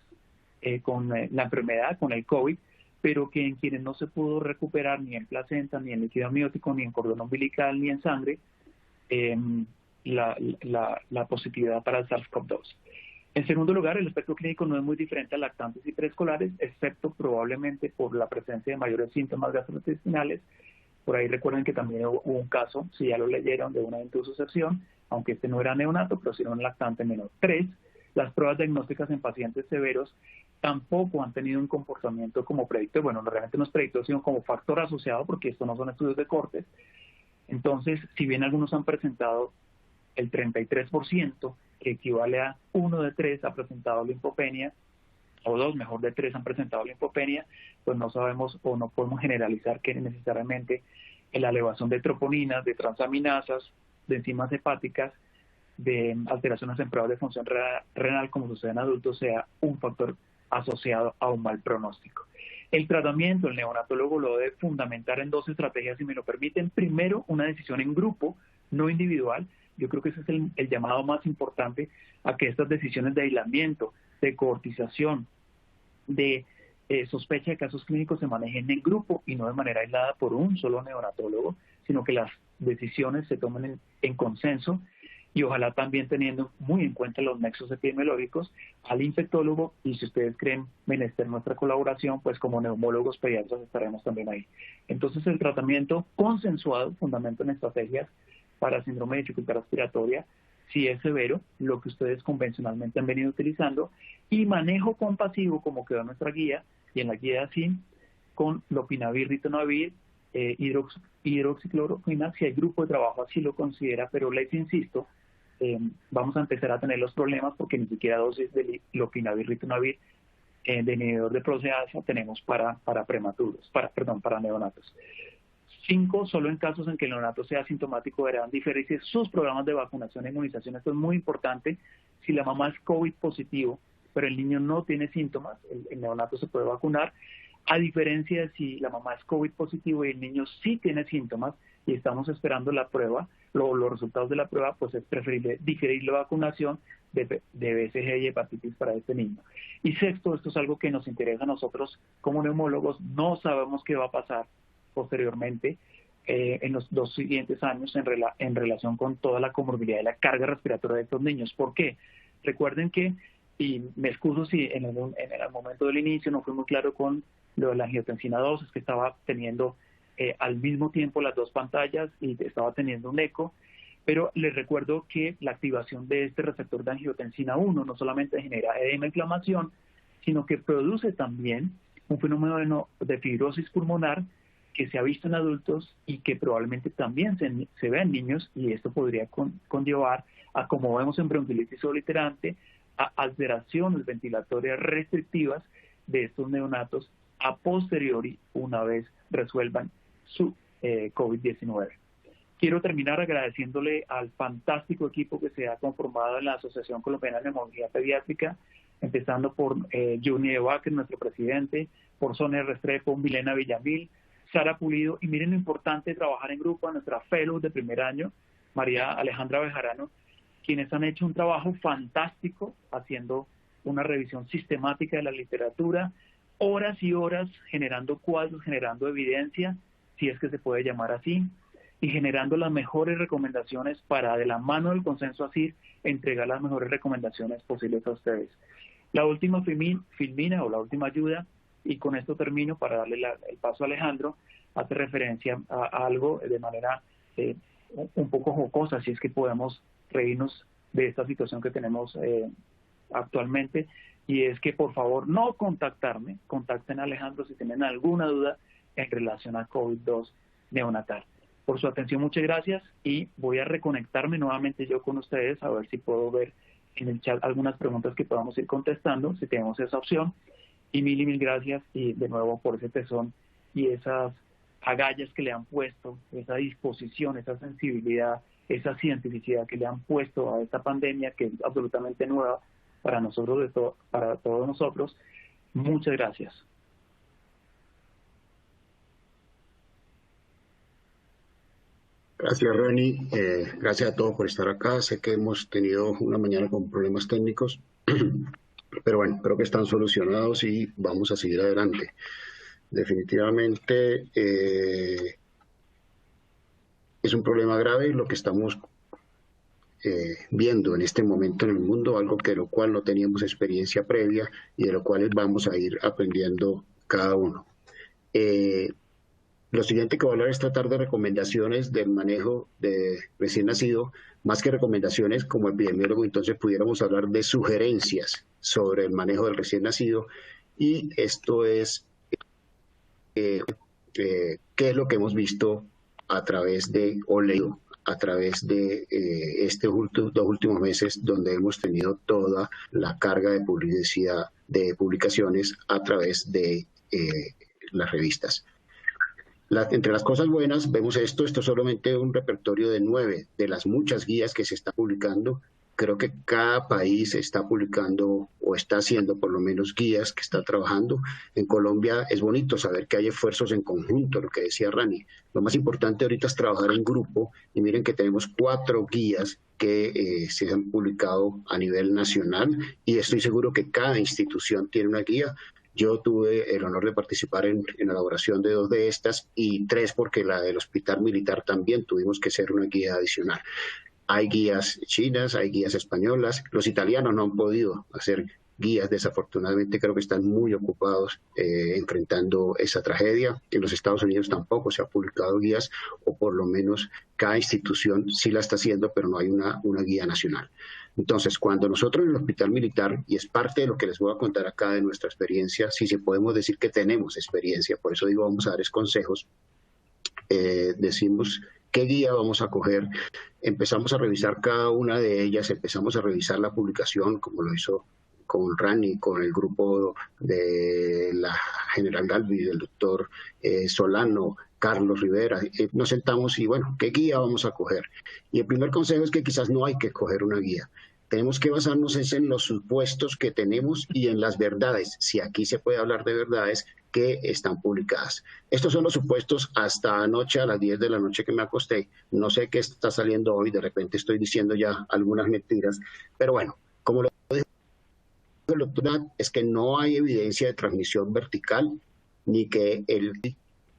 con la enfermedad, con el COVID, pero que en quienes no se pudo recuperar ni en placenta, ni en líquido amniótico, ni en cordón umbilical, ni en sangre, la positividad para el SARS-CoV-2. En segundo lugar, el espectro clínico no es muy diferente a lactantes y preescolares, excepto probablemente por la presencia de mayores síntomas gastrointestinales Por ahí recuerden que también hubo un caso, si ya lo leyeron, de una intususcepción, aunque este no era neonato, pero sí era un lactante menor. 3, las pruebas diagnósticas en pacientes severos tampoco han tenido un comportamiento como predictor. Bueno, realmente no es predictor, sino como factor asociado, porque estos no son estudios de cortes. Entonces, si bien algunos han presentado el 33%, que equivale a 1 de 3 ha presentado linfopenia, o 2, mejor de 3 han presentado linfopenia, pues no sabemos o no podemos generalizar que necesariamente la elevación de troponinas, de transaminasas, de enzimas hepáticas, de alteraciones en pruebas de función renal, como sucede en adultos, sea un factor asociado a un mal pronóstico. El tratamiento, el neonatólogo lo debe fundamentar en 2 estrategias, si me lo permiten. Primero, una decisión en grupo, no individual. Yo creo que ese es el llamado más importante a que estas decisiones de aislamiento, de cohortización, de sospecha de casos clínicos se manejen en grupo y no de manera aislada por un solo neonatólogo, sino que las decisiones se tomen en consenso y ojalá también teniendo muy en cuenta los nexos epidemiológicos al infectólogo, y si ustedes creen menester nuestra colaboración, pues como neumólogos pediatras estaremos también ahí. Entonces el tratamiento consensuado, fundamento en estrategias para síndrome de dificultad respiratoria, si es severo, lo que ustedes convencionalmente han venido utilizando, y manejo compasivo, como quedó en nuestra guía, y en la guía SIN, con lopinavir, ritonavir, hidroxicloroquina, si el grupo de trabajo así lo considera, pero les insisto, vamos a empezar a tener los problemas porque ni siquiera dosis de lopinavir, ritonavir, de inhibidor de proteasa tenemos para prematuros, para neonatos. 5, solo en casos en que el neonato sea asintomático deberán diferirse sus programas de vacunación e inmunización. Esto es muy importante. Si la mamá es COVID positivo, pero el niño no tiene síntomas, el neonato se puede vacunar, a diferencia de si la mamá es COVID positivo y el niño sí tiene síntomas y estamos esperando la prueba, los resultados de la prueba, pues es preferible diferir la vacunación de BCG y hepatitis para este niño. Y 6, esto es algo que nos interesa a nosotros como neumólogos, no sabemos qué va a pasar posteriormente en los 2 siguientes años en relación con toda la comorbilidad y la carga respiratoria de estos niños. ¿Por qué? Recuerden que, y me excuso si en el momento del inicio no fue muy claro con lo de la angiotensina 2, es que estaba teniendo al mismo tiempo las 2 pantallas y estaba teniendo un eco, pero les recuerdo que la activación de este receptor de angiotensina 1 no solamente genera edema e inflamación, sino que produce también un fenómeno de fibrosis pulmonar que se ha visto en adultos y que probablemente también se ve en niños, y esto podría conllevar a, como vemos en bronquiolitis obliterante, a alteraciones ventilatorias restrictivas de estos neonatos a posteriori una vez resuelvan su COVID-19. Quiero terminar agradeciéndole al fantástico equipo que se ha conformado en la Asociación Colombiana de Neumología Pediátrica, empezando por Juni de Baker, nuestro presidente, por Sonia Restrepo, Milena Villamil, Sara Pulido, y miren lo importante de trabajar en grupo, a nuestra fellow de primer año, María Alejandra Bejarano, quienes han hecho un trabajo fantástico haciendo una revisión sistemática de la literatura, horas y horas generando cuadros, generando evidencia, si es que se puede llamar así, y generando las mejores recomendaciones para, de la mano del consenso ASIR, entregar las mejores recomendaciones posibles a ustedes. La última filmina o la última ayuda, y con esto termino para darle el paso a Alejandro, hace referencia a algo de manera un poco jocosa, si es que podemos reírnos de esta situación que tenemos actualmente, y es que por favor no contacten a Alejandro si tienen alguna duda en relación a COVID-2 neonatal. Por su atención, muchas gracias, y voy a reconectarme nuevamente yo con ustedes a ver si puedo ver en el chat algunas preguntas que podamos ir contestando, si tenemos esa opción. Y mil gracias, y de nuevo por ese tesón y esas agallas que le han puesto, esa disposición, esa sensibilidad, esa cientificidad que le han puesto a esta pandemia que es absolutamente nueva para nosotros, para todos nosotros. Muchas gracias. Gracias, Reni. Gracias a todos por estar acá. Sé que hemos tenido una mañana con problemas técnicos, pero bueno, creo que están solucionados y vamos a seguir adelante. Definitivamente es un problema grave lo que estamos viendo en este momento en el mundo, algo de lo cual no teníamos experiencia previa y de lo cual vamos a ir aprendiendo cada uno. Lo siguiente que voy a hablar es tratar de recomendaciones del manejo de recién nacido, más que recomendaciones como epidemiólogo, entonces pudiéramos hablar de sugerencias sobre el manejo del recién nacido, y esto es qué es lo que hemos visto a través de, o leído a través de estos dos últimos meses, donde hemos tenido toda la carga de publicidad, de publicaciones a través de las revistas. Entre las cosas buenas vemos esto es solamente un repertorio de 9 de las muchas guías que se está publicando. Creo que cada país está publicando o está haciendo por lo menos guías que está trabajando. En Colombia es bonito saber que hay esfuerzos en conjunto, lo que decía Rani. Lo más importante ahorita es trabajar en grupo, y miren que tenemos 4 guías que se han publicado a nivel nacional, y estoy seguro que cada institución tiene una guía. Yo tuve el honor de participar en la elaboración de 2 de estas, y 3 porque la del Hospital Militar también tuvimos que hacer una guía adicional. Hay guías chinas, hay guías españolas. Los italianos no han podido hacer guías, desafortunadamente creo que están muy ocupados enfrentando esa tragedia. En los Estados Unidos tampoco se ha publicado guías, o por lo menos cada institución sí la está haciendo, pero no hay una guía nacional. Entonces, cuando nosotros en el Hospital Militar, y es parte de lo que les voy a contar acá de nuestra experiencia, sí se podemos decir que tenemos experiencia, por eso digo, vamos a darles consejos, decimos qué guía vamos a coger, empezamos a revisar cada una de ellas, empezamos a revisar la publicación, como lo hizo con Rani, con el grupo de la General Galvis, del doctor Solano, Carlos Rivera, nos sentamos y bueno, ¿qué guía vamos a coger? Y el primer consejo es que quizás no hay que coger una guía. Tenemos que basarnos en los supuestos que tenemos y en las verdades, si aquí se puede hablar de verdades, que están publicadas. Estos son los supuestos hasta anoche a las 10 de la noche que me acosté. No sé qué está saliendo hoy, de repente estoy diciendo ya algunas mentiras, pero bueno, como lo dijo el doctor, es que no hay evidencia de transmisión vertical ni que el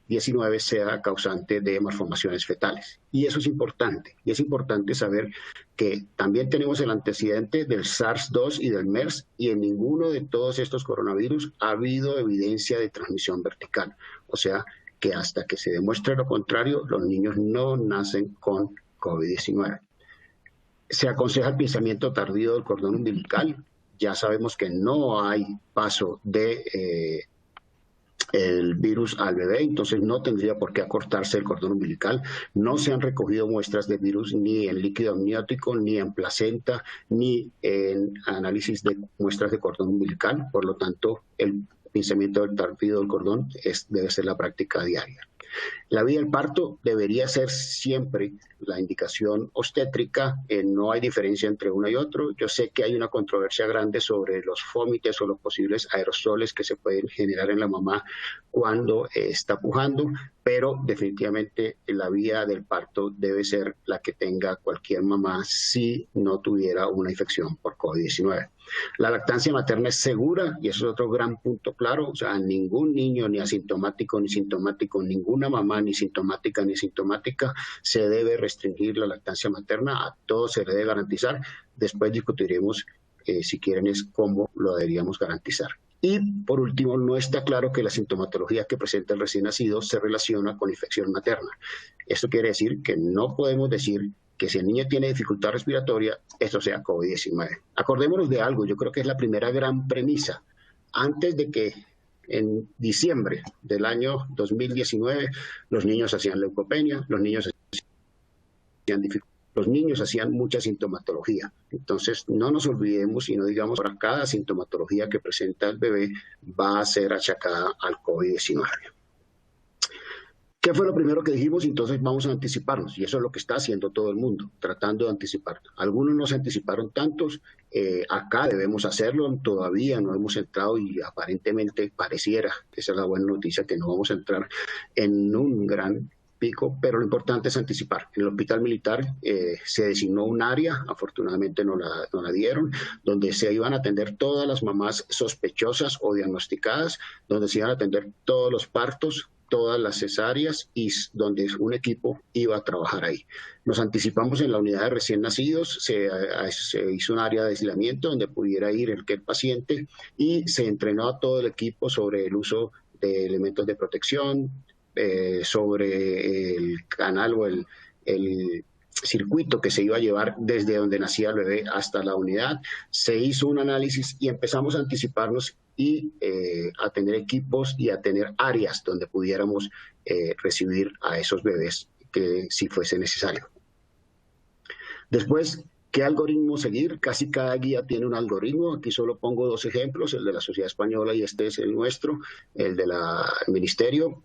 19 sea causante de malformaciones fetales. Y eso es importante. Y es importante saber que también tenemos el antecedente del SARS-2 y del MERS, y en ninguno de todos estos coronavirus ha habido evidencia de transmisión vertical. O sea, que hasta que se demuestre lo contrario, los niños no nacen con COVID-19. Se aconseja el pinzamiento tardío del cordón umbilical. Ya sabemos que no hay paso de el virus al bebé, entonces no tendría por qué acortarse el cordón umbilical. No se han recogido muestras de virus ni en líquido amniótico, ni en placenta, ni en análisis de muestras de cordón umbilical. Por lo tanto, el pinzamiento del tardío del cordón debe ser la práctica diaria. La vía del parto debería ser siempre la indicación obstétrica, no hay diferencia entre uno y otro. Yo sé que hay una controversia grande sobre los fómites o los posibles aerosoles que se pueden generar en la mamá cuando está pujando, pero definitivamente la vía del parto debe ser la que tenga cualquier mamá si no tuviera una infección por COVID-19. La lactancia materna es segura, y eso es otro gran punto claro. O sea, ningún niño, ni asintomático ni sintomático, ninguna mamá ni sintomática ni sintomática, se debe restringir la lactancia materna. A todos se le debe garantizar. Después discutiremos, si quieren, es cómo lo deberíamos garantizar. Y por último, no está claro que la sintomatología que presenta el recién nacido se relaciona con infección materna. Esto quiere decir que no podemos decir que si el niño tiene dificultad respiratoria, esto sea COVID-19. Acordémonos de algo, yo creo que es la primera gran premisa. Antes de que en diciembre del año 2019 los niños hacían leucopenia, los niños hacían mucha sintomatología. Entonces, no nos olvidemos y no digamos que cada sintomatología que presenta el bebé va a ser achacada al COVID-19. ¿Qué fue lo primero que dijimos? Entonces vamos a anticiparnos, y eso es lo que está haciendo todo el mundo, tratando de anticipar. Algunos no se anticiparon tantos, acá debemos hacerlo, todavía no hemos entrado y aparentemente pareciera, esa es la buena noticia, que no vamos a entrar en un gran pico, pero lo importante es anticipar. En el Hospital Militar se designó un área, afortunadamente no la dieron, donde se iban a atender todas las mamás sospechosas o diagnosticadas, donde se iban a atender todos los partos, todas las cesáreas, y donde un equipo iba a trabajar ahí. Nos anticipamos en la unidad de recién nacidos, se hizo un área de aislamiento donde pudiera ir el paciente, y se entrenó a todo el equipo sobre el uso de elementos de protección, sobre el canal o el circuito que se iba a llevar desde donde nacía el bebé hasta la unidad. Se hizo un análisis y empezamos a anticiparnos y a tener equipos y a tener áreas donde pudiéramos recibir a esos bebés que si fuese necesario. Después, ¿qué algoritmo seguir? Casi cada guía tiene un algoritmo. Aquí solo pongo 2 ejemplos, el de la Sociedad Española y este es el nuestro, el del Ministerio.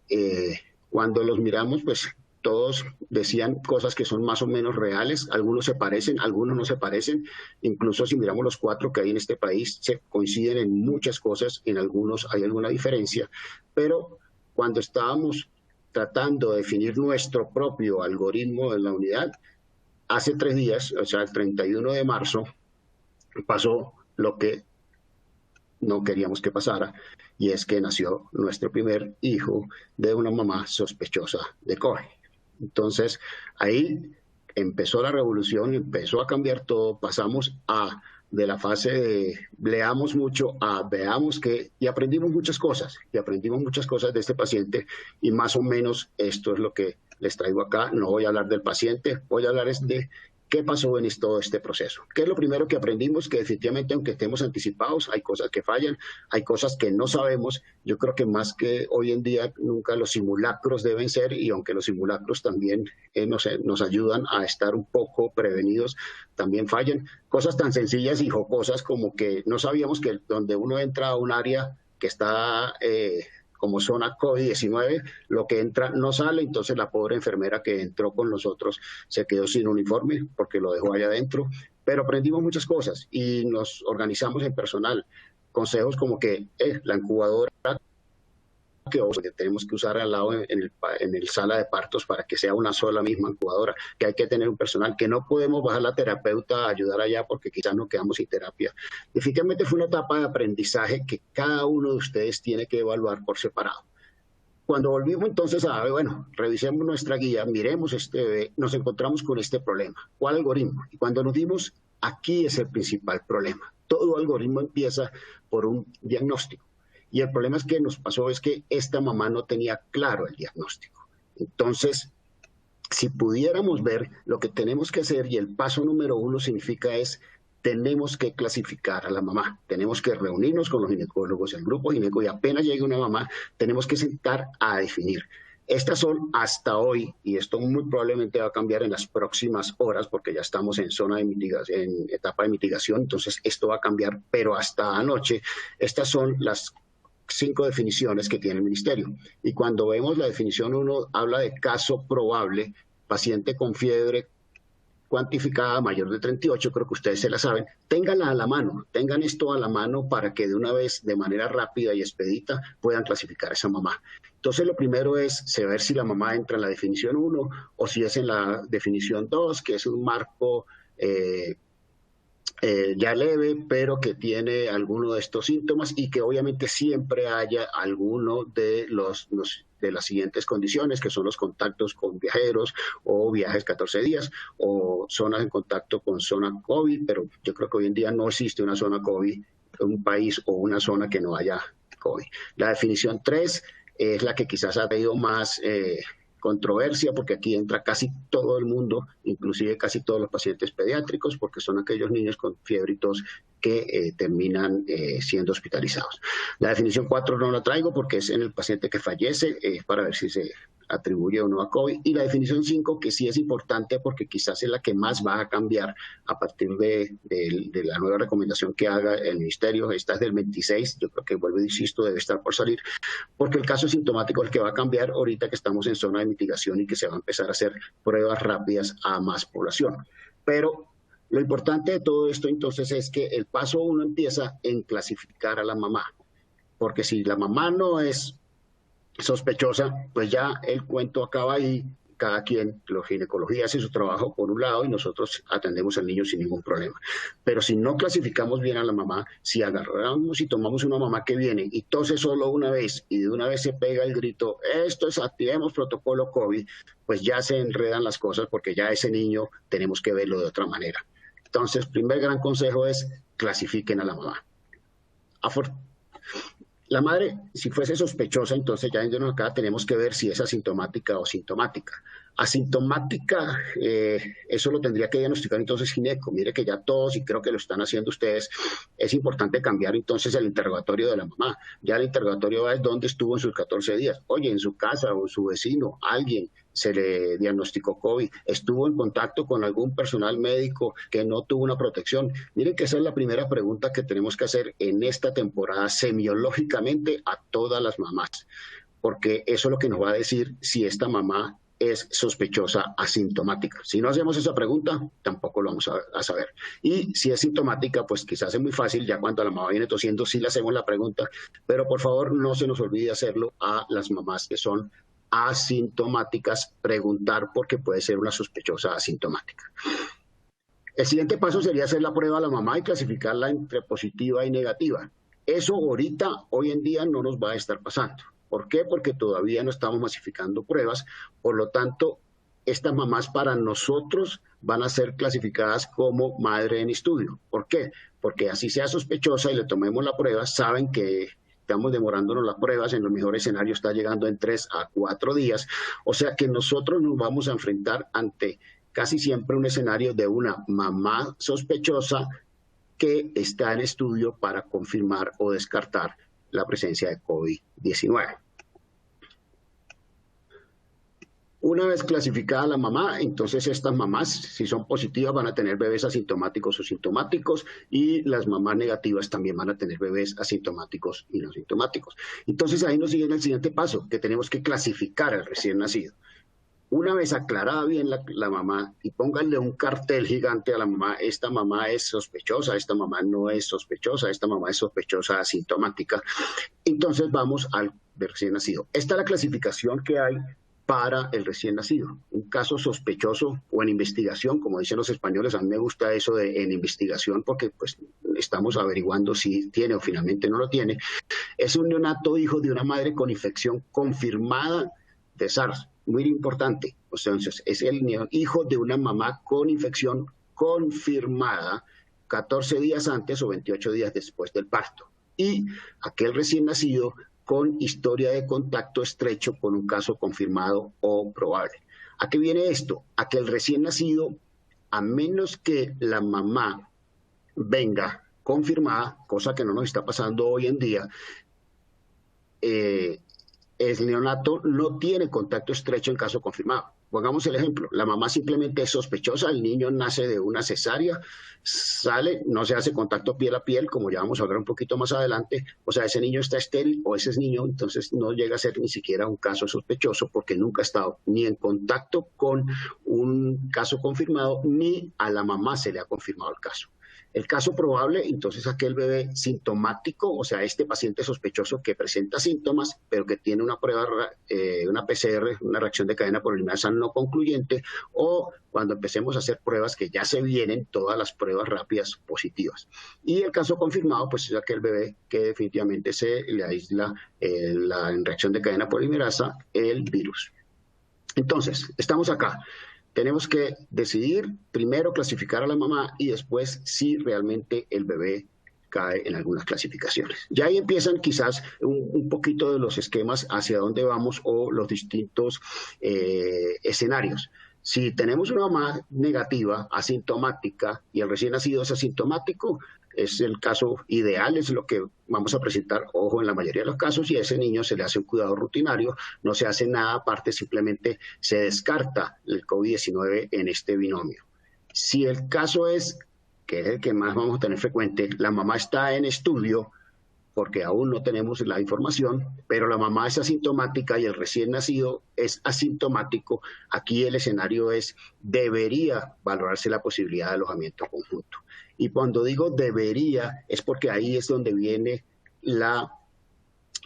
Cuando los miramos, pues todos decían cosas que son más o menos reales, algunos se parecen, algunos no se parecen, incluso si miramos los 4 que hay en este país, se coinciden en muchas cosas, en algunos hay alguna diferencia, pero cuando estábamos tratando de definir nuestro propio algoritmo en la unidad, hace 3 días, o sea, el 31 de marzo, pasó lo que no queríamos que pasara, y es que nació nuestro primer hijo de una mamá sospechosa de COVID. Entonces, ahí empezó la revolución, empezó a cambiar todo, pasamos de la fase de leamos mucho a veamos que, y aprendimos muchas cosas de este paciente, y más o menos esto es lo que les traigo acá. No voy a hablar del paciente, voy a hablar de qué pasó en todo este proceso. ¿Qué es lo primero que aprendimos? Que definitivamente, aunque estemos anticipados, hay cosas que fallan, hay cosas que no sabemos. Yo creo que más que hoy en día, nunca los simulacros deben ser, y aunque los simulacros también nos ayudan a estar un poco prevenidos, también fallan. Cosas tan sencillas y jocosas como que no sabíamos que donde uno entra a un área que está como zona COVID-19, lo que entra no sale, entonces la pobre enfermera que entró con nosotros se quedó sin uniforme porque lo dejó allá adentro, pero aprendimos muchas cosas y nos organizamos en personal. Consejos como que la incubadora que tenemos que usar al lado en el sala de partos para que sea una sola misma incubadora, que hay que tener un personal, que no podemos bajar la terapeuta a ayudar allá porque quizás no quedamos sin terapia. Definitivamente fue una etapa de aprendizaje que cada uno de ustedes tiene que evaluar por separado. Cuando volvimos entonces revisemos nuestra guía, miremos este bebé, nos encontramos con este problema. ¿Cuál algoritmo? Y cuando nos dimos, aquí es el principal problema. Todo algoritmo empieza por un diagnóstico. Y el problema es que nos pasó es que esta mamá no tenía claro el diagnóstico. Entonces, si pudiéramos ver lo que tenemos que hacer, y el paso número 1 significa tenemos que clasificar a la mamá. Tenemos que reunirnos con los ginecólogos, el grupo gineco, y apenas llegue una mamá, tenemos que sentar a definir. Estas son hasta hoy, y esto muy probablemente va a cambiar en las próximas horas, porque ya estamos en zona de mitigación, en etapa de mitigación, entonces esto va a cambiar, pero hasta anoche, estas son las 5 definiciones que tiene el Ministerio. Y cuando vemos la definición 1, habla de caso probable, paciente con fiebre cuantificada mayor de 38, creo que ustedes se la saben. Ténganla a la mano, tengan esto a la mano para que de una vez, de manera rápida y expedita, puedan clasificar a esa mamá. Entonces, lo primero es saber si la mamá entra en la definición 1 o si es en la definición 2, que es un marco ya leve, pero que tiene alguno de estos síntomas, y que obviamente siempre haya alguno de las siguientes condiciones, que son los contactos con viajeros o viajes 14 días o zonas en contacto con zona COVID, pero yo creo que hoy en día no existe una zona COVID, un país o una zona que no haya COVID. La definición 3 es la que quizás ha tenido más controversia, porque aquí entra casi todo el mundo, inclusive casi todos los pacientes pediátricos, porque son aquellos niños con fiebre y tos que terminan siendo hospitalizados. La definición 4 no la traigo porque es en el paciente que fallece, para ver si se atribuye o no a COVID. Y la definición 5, que sí es importante porque quizás es la que más va a cambiar a partir de la nueva recomendación que haga el Ministerio. Esta es del 26, yo creo que, vuelvo e insisto, debe estar por salir, porque el caso sintomático es el que va a cambiar ahorita que estamos en zona de mitigación y que se va a empezar a hacer pruebas rápidas a más población. Pero lo importante de todo esto entonces es que el paso 1 empieza en clasificar a la mamá, porque si la mamá no es sospechosa, pues ya el cuento acaba ahí. Cada quien, la ginecología hace su trabajo por un lado y nosotros atendemos al niño sin ningún problema. Pero si no clasificamos bien a la mamá, si agarramos y tomamos una mamá que viene y tose solo una vez y de una vez se pega el grito, esto es, activemos protocolo COVID, pues ya se enredan las cosas, porque ya ese niño tenemos que verlo de otra manera. Entonces, primer gran consejo es clasifiquen a la mamá. La madre, si fuese sospechosa, entonces ya yéndonos acá tenemos que ver si es asintomática o sintomática. Asintomática, eso lo tendría que diagnosticar entonces gineco. Mire que ya todos, y creo que lo están haciendo ustedes, es importante cambiar entonces el interrogatorio de la mamá. Ya el interrogatorio va es dónde estuvo en sus 14 días. Oye, en su casa o su vecino, alguien se le diagnosticó COVID, estuvo en contacto con algún personal médico que no tuvo una protección. Miren que esa es la primera pregunta que tenemos que hacer en esta temporada semiológicamente a todas las mamás, porque eso es lo que nos va a decir si esta mamá es sospechosa asintomática. Si no hacemos esa pregunta, tampoco lo vamos a saber. Y si es sintomática, pues quizás es muy fácil, ya cuando la mamá viene tosiendo, sí le hacemos la pregunta, pero por favor no se nos olvide hacerlo a las mamás que son asintomáticas, preguntar porque puede ser una sospechosa asintomática. El siguiente paso sería hacer la prueba a la mamá y clasificarla entre positiva y negativa. Eso ahorita, hoy en día, no nos va a estar pasando. ¿Por qué? Porque todavía no estamos masificando pruebas, por lo tanto, estas mamás para nosotros van a ser clasificadas como madre en estudio. ¿Por qué? Porque así sea sospechosa y le tomemos la prueba, saben que estamos demorándonos las pruebas, en los mejores escenarios está llegando en 3 a 4 días, o sea que nosotros nos vamos a enfrentar ante casi siempre un escenario de una mamá sospechosa que está en estudio para confirmar o descartar la presencia de COVID-19. Una vez clasificada la mamá, entonces estas mamás, si son positivas, van a tener bebés asintomáticos o sintomáticos, y las mamás negativas también van a tener bebés asintomáticos y no sintomáticos. Entonces ahí nos sigue el siguiente paso, que tenemos que clasificar al recién nacido. Una vez aclarada bien la mamá, y pónganle un cartel gigante a la mamá, esta mamá es sospechosa, esta mamá no es sospechosa, esta mamá es sospechosa asintomática, entonces vamos al recién nacido. Esta es la clasificación que hay para el recién nacido. Un caso sospechoso o en investigación, como dicen los españoles, a mí me gusta eso de en investigación porque pues estamos averiguando si tiene o finalmente no lo tiene. Es un neonato hijo de una madre con infección confirmada de SARS. Muy importante. Entonces, es el hijo de una mamá con infección confirmada 14 días antes o 28 días después del parto. Y aquel recién nacido con historia de contacto estrecho con un caso confirmado o probable. ¿A qué viene esto? A que el recién nacido, a menos que la mamá venga confirmada, cosa que no nos está pasando hoy en día, el neonato no tiene contacto estrecho en caso confirmado. Pongamos el ejemplo, la mamá simplemente es sospechosa, el niño nace de una cesárea, sale, no se hace contacto piel a piel, como ya vamos a hablar un poquito más adelante, o sea, ese niño está estéril o ese niño entonces no llega a ser ni siquiera un caso sospechoso porque nunca ha estado ni en contacto con un caso confirmado ni a la mamá se le ha confirmado el caso. El caso probable, entonces aquel bebé sintomático, o sea, este paciente sospechoso que presenta síntomas, pero que tiene una prueba, una PCR, una reacción de cadena polimerasa no concluyente, o cuando empecemos a hacer pruebas que ya se vienen todas las pruebas rápidas positivas. Y el caso confirmado, pues es aquel bebé que definitivamente se le aísla la reacción de cadena polimerasa, el virus. Entonces, estamos acá. Tenemos que decidir, primero clasificar a la mamá y después si realmente el bebé cae en algunas clasificaciones. Ya ahí empiezan quizás un poquito de los esquemas hacia dónde vamos o los distintos escenarios. Si tenemos una mamá negativa, asintomática, y el recién nacido es asintomático, es el caso ideal, es lo que vamos a presentar, ojo, en la mayoría de los casos, y a ese niño se le hace un cuidado rutinario, no se hace nada aparte, simplemente se descarta el COVID-19 en este binomio. Si el caso es, que es el que más vamos a tener frecuente, la mamá está en estudio, porque aún no tenemos la información, pero la mamá es asintomática y el recién nacido es asintomático, aquí el escenario es, debería valorarse la posibilidad de alojamiento conjunto. Y cuando digo debería, es porque ahí es donde viene la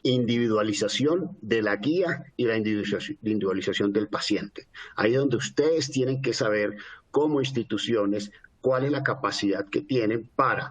individualización de la guía y la individualización del paciente. Ahí es donde ustedes tienen que saber, como instituciones, cuál es la capacidad que tienen para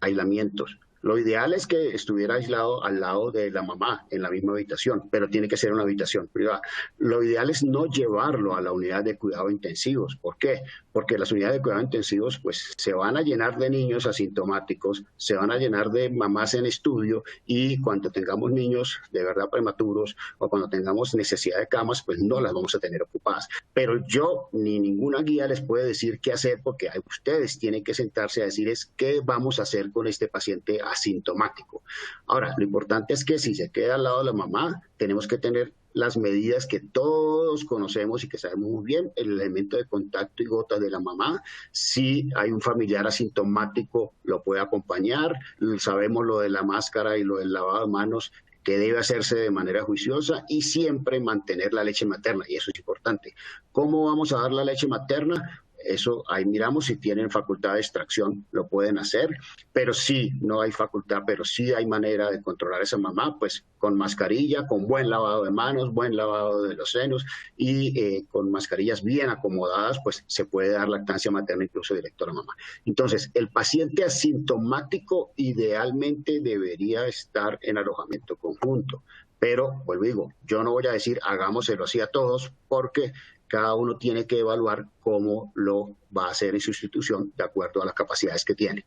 aislamientos, Lo ideal es que estuviera aislado al lado de la mamá en la misma habitación, pero tiene que ser una habitación privada. Lo ideal es no llevarlo a la unidad de cuidado intensivos. ¿Por qué? Porque las unidades de cuidado intensivos pues se van a llenar de niños asintomáticos, se van a llenar de mamás en estudio, y cuando tengamos niños de verdad prematuros o cuando tengamos necesidad de camas, pues no las vamos a tener ocupadas. Pero yo ni ninguna guía les puede decir qué hacer, porque ustedes tienen que sentarse a decir es qué vamos a hacer con este paciente asintomático. Ahora, lo importante es que si se queda al lado de la mamá, tenemos que tener las medidas que todos conocemos y que sabemos muy bien, el elemento de contacto y gotas de la mamá. Si hay un familiar asintomático, lo puede acompañar. Sabemos lo de la máscara y lo del lavado de manos, que debe hacerse de manera juiciosa, y siempre mantener la leche materna, y eso es importante. ¿Cómo vamos a dar la leche materna? Eso ahí miramos, si tienen facultad de extracción lo pueden hacer, pero si no hay facultad, pero sí hay manera de controlar a esa mamá, pues con mascarilla, con buen lavado de manos, buen lavado de los senos, y con mascarillas bien acomodadas, pues se puede dar lactancia materna incluso directo a la mamá. Entonces, el paciente asintomático idealmente debería estar en alojamiento conjunto, pero, vuelvo y digo, yo no voy a decir hagámoselo así a todos, porque cada uno tiene que evaluar cómo lo va a hacer en su institución de acuerdo a las capacidades que tiene.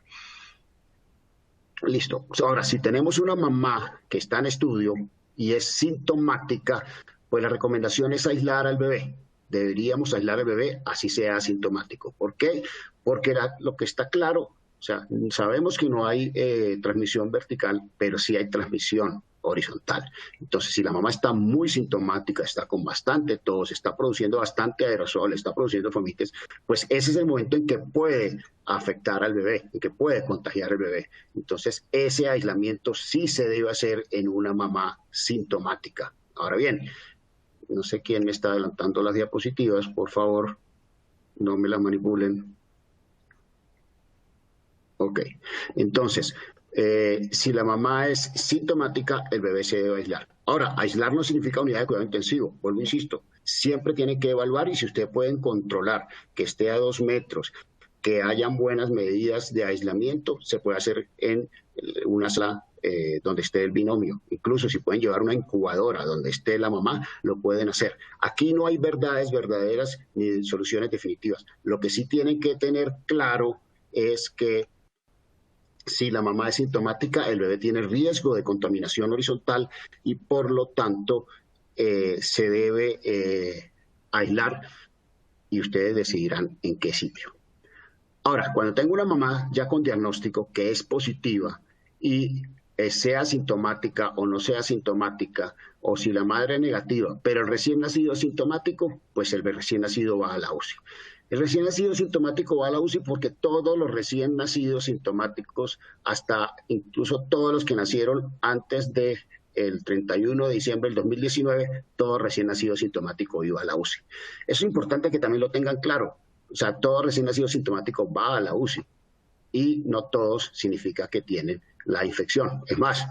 Listo. Ahora, si tenemos una mamá que está en estudio y es sintomática, pues la recomendación es aislar al bebé. Deberíamos aislar al bebé así sea asintomático. ¿Por qué? Porque lo que está claro, o sea, sabemos que no hay transmisión vertical, pero sí hay transmisión horizontal. Entonces, si la mamá está muy sintomática, está con bastante tos, está produciendo bastante aerosol, está produciendo fomites, pues ese es el momento en que puede afectar al bebé, en que puede contagiar al bebé. Entonces, ese aislamiento sí se debe hacer en una mamá sintomática. Ahora bien, no sé quién me está adelantando las diapositivas, por favor, no me las manipulen. Ok, entonces, si la mamá es sintomática, el bebé se debe aislar. Ahora, aislar no significa unidad de cuidado intensivo, vuelvo, insisto, siempre tiene que evaluar, y si ustedes pueden controlar que esté a 2 metros, que hayan buenas medidas de aislamiento, se puede hacer en una sala donde esté el binomio. Incluso si pueden llevar una incubadora donde esté la mamá, lo pueden hacer. Aquí no hay verdades verdaderas ni soluciones definitivas. Lo que sí tienen que tener claro es que si la mamá es sintomática, el bebé tiene riesgo de contaminación horizontal, y por lo tanto se debe aislar, y ustedes decidirán en qué sitio. Ahora, cuando tengo una mamá ya con diagnóstico que es positiva y sea sintomática o no sea sintomática, o si la madre es negativa, pero el recién nacido es sintomático, pues el recién nacido va a la UCI. El recién nacido sintomático va a la UCI porque todos los recién nacidos sintomáticos, hasta incluso todos los que nacieron antes de el 31 de diciembre del 2019, todo recién nacido sintomático iba a la UCI. Eso es importante que también lo tengan claro. O sea, todo recién nacido sintomático va a la UCI, y no todos significa que tienen la infección. Es más,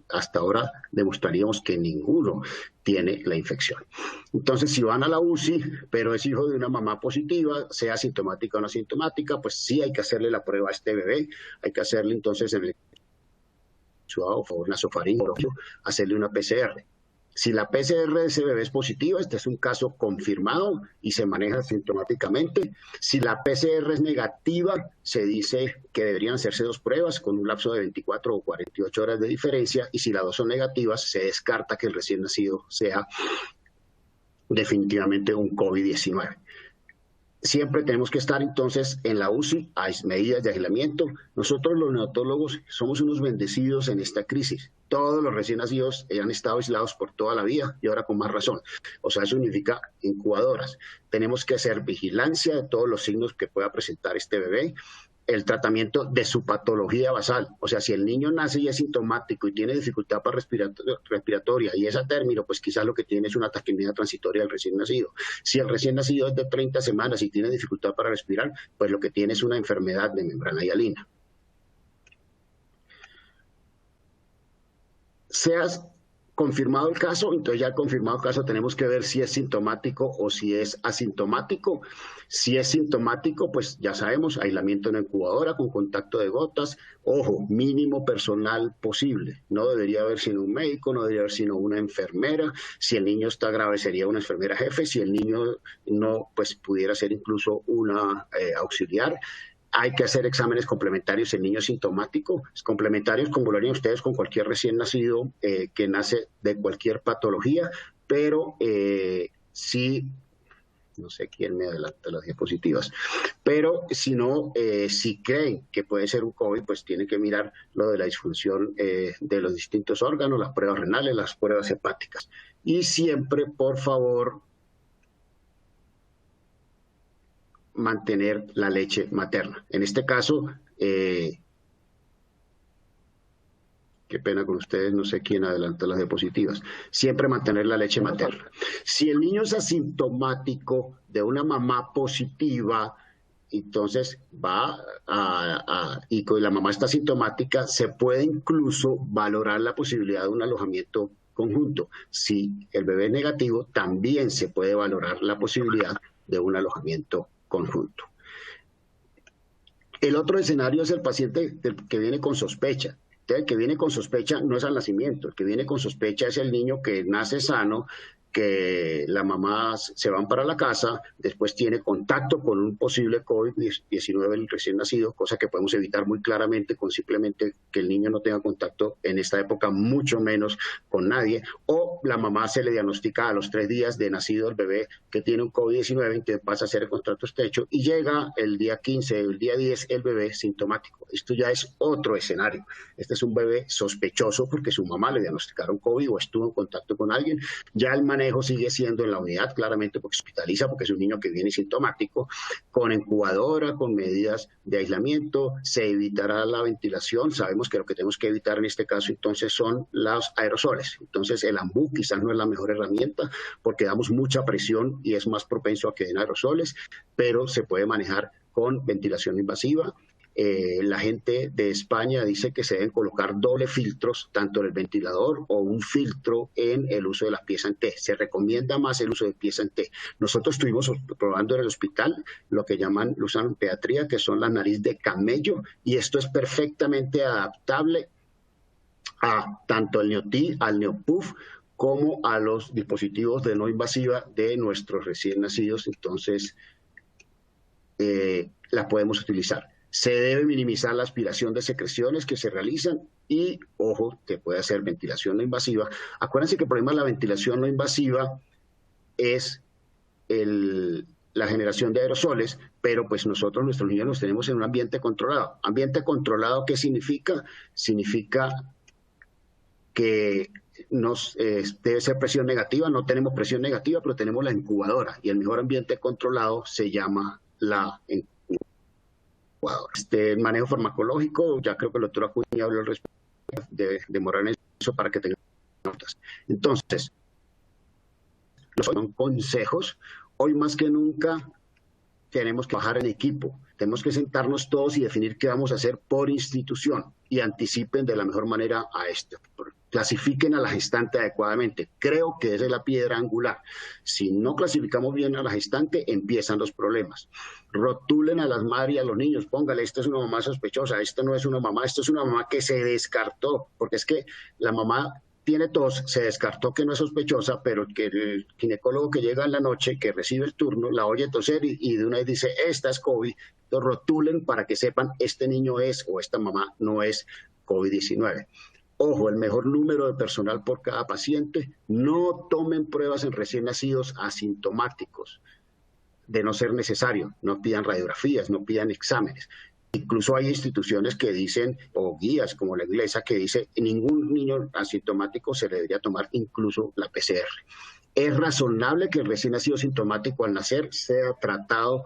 hasta ahora demostraríamos que ninguno tiene la infección. Entonces, si van a la UCI, pero es hijo de una mamá positiva, sea sintomática o no sintomática, pues sí hay que hacerle la prueba a este bebé. Hay que hacerle entonces en el nasofaríngeo, hacerle una PCR. Si la PCR de ese bebé es positiva, este es un caso confirmado y se maneja sintomáticamente. Si la PCR es negativa, se dice que deberían hacerse 2 pruebas con un lapso de 24 o 48 horas de diferencia, y si las 2 son negativas, se descarta que el recién nacido sea definitivamente un COVID-19. Siempre tenemos que estar entonces en la UCI, hay medidas de aislamiento. Nosotros los neonatólogos somos unos bendecidos en esta crisis. Todos los recién nacidos han estado aislados por toda la vida, y ahora con más razón. O sea, eso significa incubadoras. Tenemos que hacer vigilancia de todos los signos que pueda presentar este bebé, el tratamiento de su patología basal. O sea, si el niño nace y es sintomático y tiene dificultad para respiratoria y es a término, pues quizás lo que tiene es una taquimia transitoria del recién nacido. Si el recién nacido es de 30 semanas y tiene dificultad para respirar, pues lo que tiene es una enfermedad de membrana hialina. confirmado el caso, entonces ya confirmado el caso tenemos que ver si es sintomático o si es asintomático. Si es sintomático, pues ya sabemos, aislamiento en la incubadora con contacto de gotas, ojo, mínimo personal posible. No debería haber sino un médico, no debería haber sino una enfermera. Si el niño está grave sería una enfermera jefe, si el niño no, pues pudiera ser incluso una auxiliar. Hay que hacer exámenes complementarios en niños sintomáticos, complementarios como lo harían ustedes con cualquier recién nacido que nace de cualquier patología, pero sí, no sé quién me adelanta las diapositivas, pero si no, si creen que puede ser un COVID, pues tienen que mirar lo de la disfunción de los distintos órganos, las pruebas renales, las pruebas hepáticas. Y siempre, por favor, mantener la leche materna. En este caso, qué pena con ustedes, no sé quién adelanta las diapositivas. Siempre mantener la leche materna. Si el niño es asintomático de una mamá positiva, entonces y la mamá está asintomática, se puede incluso valorar la posibilidad de un alojamiento conjunto. Si el bebé es negativo, también se puede valorar la posibilidad de un alojamiento conjunto. El otro escenario es el paciente que viene con sospecha. El que viene con sospecha no es al nacimiento, el que viene con sospecha es el niño que nace sano, que la mamá se van para la casa, después tiene contacto con un posible COVID-19 el recién nacido, cosa que podemos evitar muy claramente con simplemente que el niño no tenga contacto en esta época, mucho menos con nadie, o la mamá se le diagnostica a los 3 días de nacido el bebé que tiene un COVID-19, entonces pasa a hacer el contacto estrecho y llega el día 15, el día 10 el bebé sintomático. Esto ya es otro escenario. Este es un bebé sospechoso porque su mamá le diagnosticaron COVID o estuvo en contacto con alguien. Ya el manejo sigue siendo en la unidad, claramente, porque se hospitaliza, porque es un niño que viene sintomático, con incubadora, con medidas de aislamiento, se evitará la ventilación. Sabemos que lo que tenemos que evitar en este caso entonces son los aerosoles. Entonces el ambú quizás no es la mejor herramienta porque damos mucha presión y es más propenso a que den aerosoles, pero se puede manejar con ventilación invasiva. La gente de España dice que se deben colocar doble filtros, tanto en el ventilador o un filtro en el uso de las piezas en T. Se recomienda más el uso de piezas en T. Nosotros estuvimos probando en el hospital lo que lo usan en pediatría, que son las nariz de camello, y esto es perfectamente adaptable a tanto el NeoT, al NeoPuff, como a los dispositivos de no invasiva de nuestros recién nacidos. Entonces, la podemos utilizar. Se debe minimizar la aspiración de secreciones que se realizan y, ojo, que puede hacer ventilación no invasiva. Acuérdense que el problema de la ventilación no invasiva es la generación de aerosoles, pero pues nosotros, nuestros niños, los tenemos en un ambiente controlado. ¿Ambiente controlado qué significa? Significa que debe ser presión negativa. No tenemos presión negativa, pero tenemos la incubadora, y el mejor ambiente controlado se llama la incubadora. El manejo farmacológico, ya creo que el doctor Acuña habló al respecto, de demorar en eso para que tengan notas. Entonces, son consejos. Hoy más que nunca tenemos que trabajar en equipo. Tenemos que sentarnos todos y definir qué vamos a hacer por institución y anticipen de la mejor manera a esto. Clasifiquen a la gestante adecuadamente. Creo que esa es la piedra angular. Si no clasificamos bien a la gestante, empiezan los problemas. Rotulen a las madres y a los niños. Póngale, esta es una mamá sospechosa, esto no es una mamá, esto es una mamá que se descartó, porque es que la mamá tiene tos, se descartó que no es sospechosa, pero que el ginecólogo que llega en la noche, que recibe el turno, la oye toser y de una vez dice, esta es COVID. Entonces rotulen para que sepan, este niño es o esta mamá no es COVID-19. Ojo, el mejor número de personal por cada paciente. No tomen pruebas en recién nacidos asintomáticos, de no ser necesario. No pidan radiografías, no pidan exámenes. Incluso hay instituciones que dicen, o guías como la inglesa, que dice ningún niño asintomático se le debería tomar incluso la PCR. Es razonable que el recién nacido sintomático al nacer sea tratado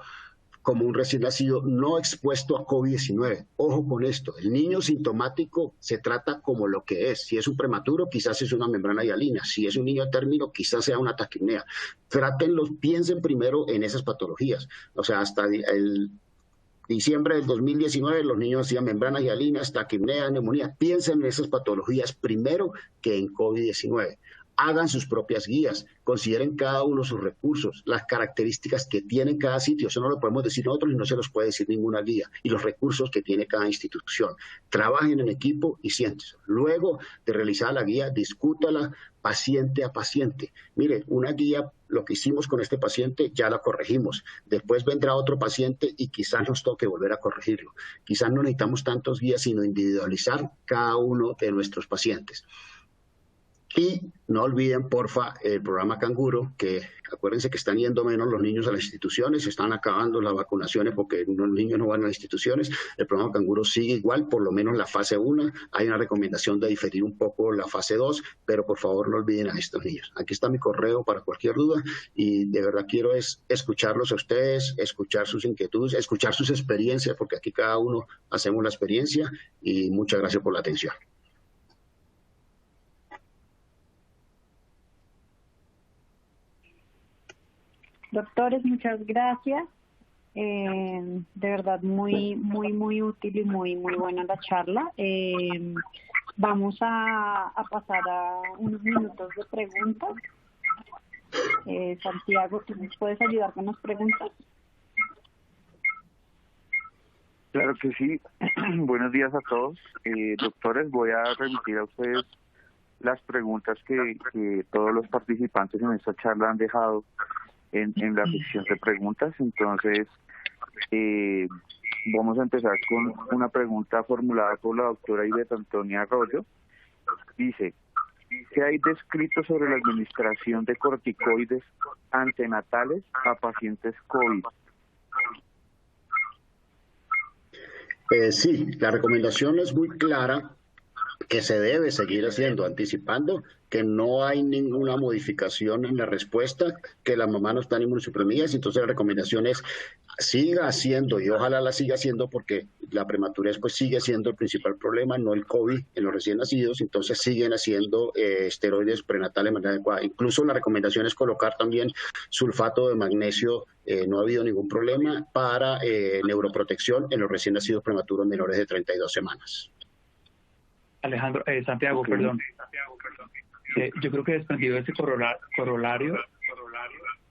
como un recién nacido no expuesto a COVID-19. Ojo con esto, el niño sintomático se trata como lo que es. Si es un prematuro, quizás es una membrana hialina. Si es un niño a término, quizás sea una taquipnea. Trátenlos, piensen primero en esas patologías. O sea, hasta diciembre del 2019 los niños hacían membranas hialinas, taquipnea, neumonía. Piensen en esas patologías primero que en COVID-19. Hagan sus propias guías, consideren cada uno sus recursos, las características que tiene cada sitio. Eso no lo podemos decir nosotros y no se los puede decir ninguna guía. Y los recursos que tiene cada institución. Trabajen en equipo y siéntense. Luego de realizar la guía, discútala paciente a paciente. Mire, una guía, lo que hicimos con este paciente, ya la corregimos. Después vendrá otro paciente y quizás nos toque volver a corregirlo. Quizás no necesitamos tantos guías, sino individualizar cada uno de nuestros pacientes. Y no olviden, porfa, el programa Canguro, que acuérdense que están yendo menos los niños a las instituciones, se están acabando las vacunaciones porque los niños no van a las instituciones. El programa Canguro sigue igual, por lo menos la fase 1. Hay una recomendación de diferir un poco la fase 2, pero por favor no olviden a estos niños. Aquí está mi correo para cualquier duda y de verdad quiero escucharlos a ustedes, escuchar sus inquietudes, escuchar sus experiencias, porque aquí cada uno hacemos la experiencia y muchas gracias por la atención. Doctores, muchas gracias. De verdad, muy útil y muy buena la charla. Vamos a pasar a unos minutos de preguntas. Santiago, ¿tú nos puedes ayudar con las preguntas? Claro que sí. Buenos días a todos. Doctores, voy a remitir a ustedes las preguntas que todos los participantes en esta charla han dejado en la sección de preguntas. Entonces, vamos a empezar con una pregunta formulada por la doctora Ivette Antonia Arroyo. Dice, ¿qué hay descrito sobre la administración de corticoides antenatales a pacientes COVID? Sí, la recomendación es muy clara, que se debe seguir haciendo, anticipando que no hay ninguna modificación en la respuesta, que las mamás no están inmunosuprimidas. Entonces la recomendación es siga haciendo, y ojalá la siga haciendo, porque la prematurez pues sigue siendo el principal problema, no el COVID en los recién nacidos. Entonces siguen haciendo esteroides prenatales de manera adecuada. Incluso la recomendación es colocar también sulfato de magnesio, no ha habido ningún problema, para neuroprotección en los recién nacidos prematuros menores de 32 semanas. Alejandro, Santiago, okay. Perdón. Yo creo que desprendido de ese corolario,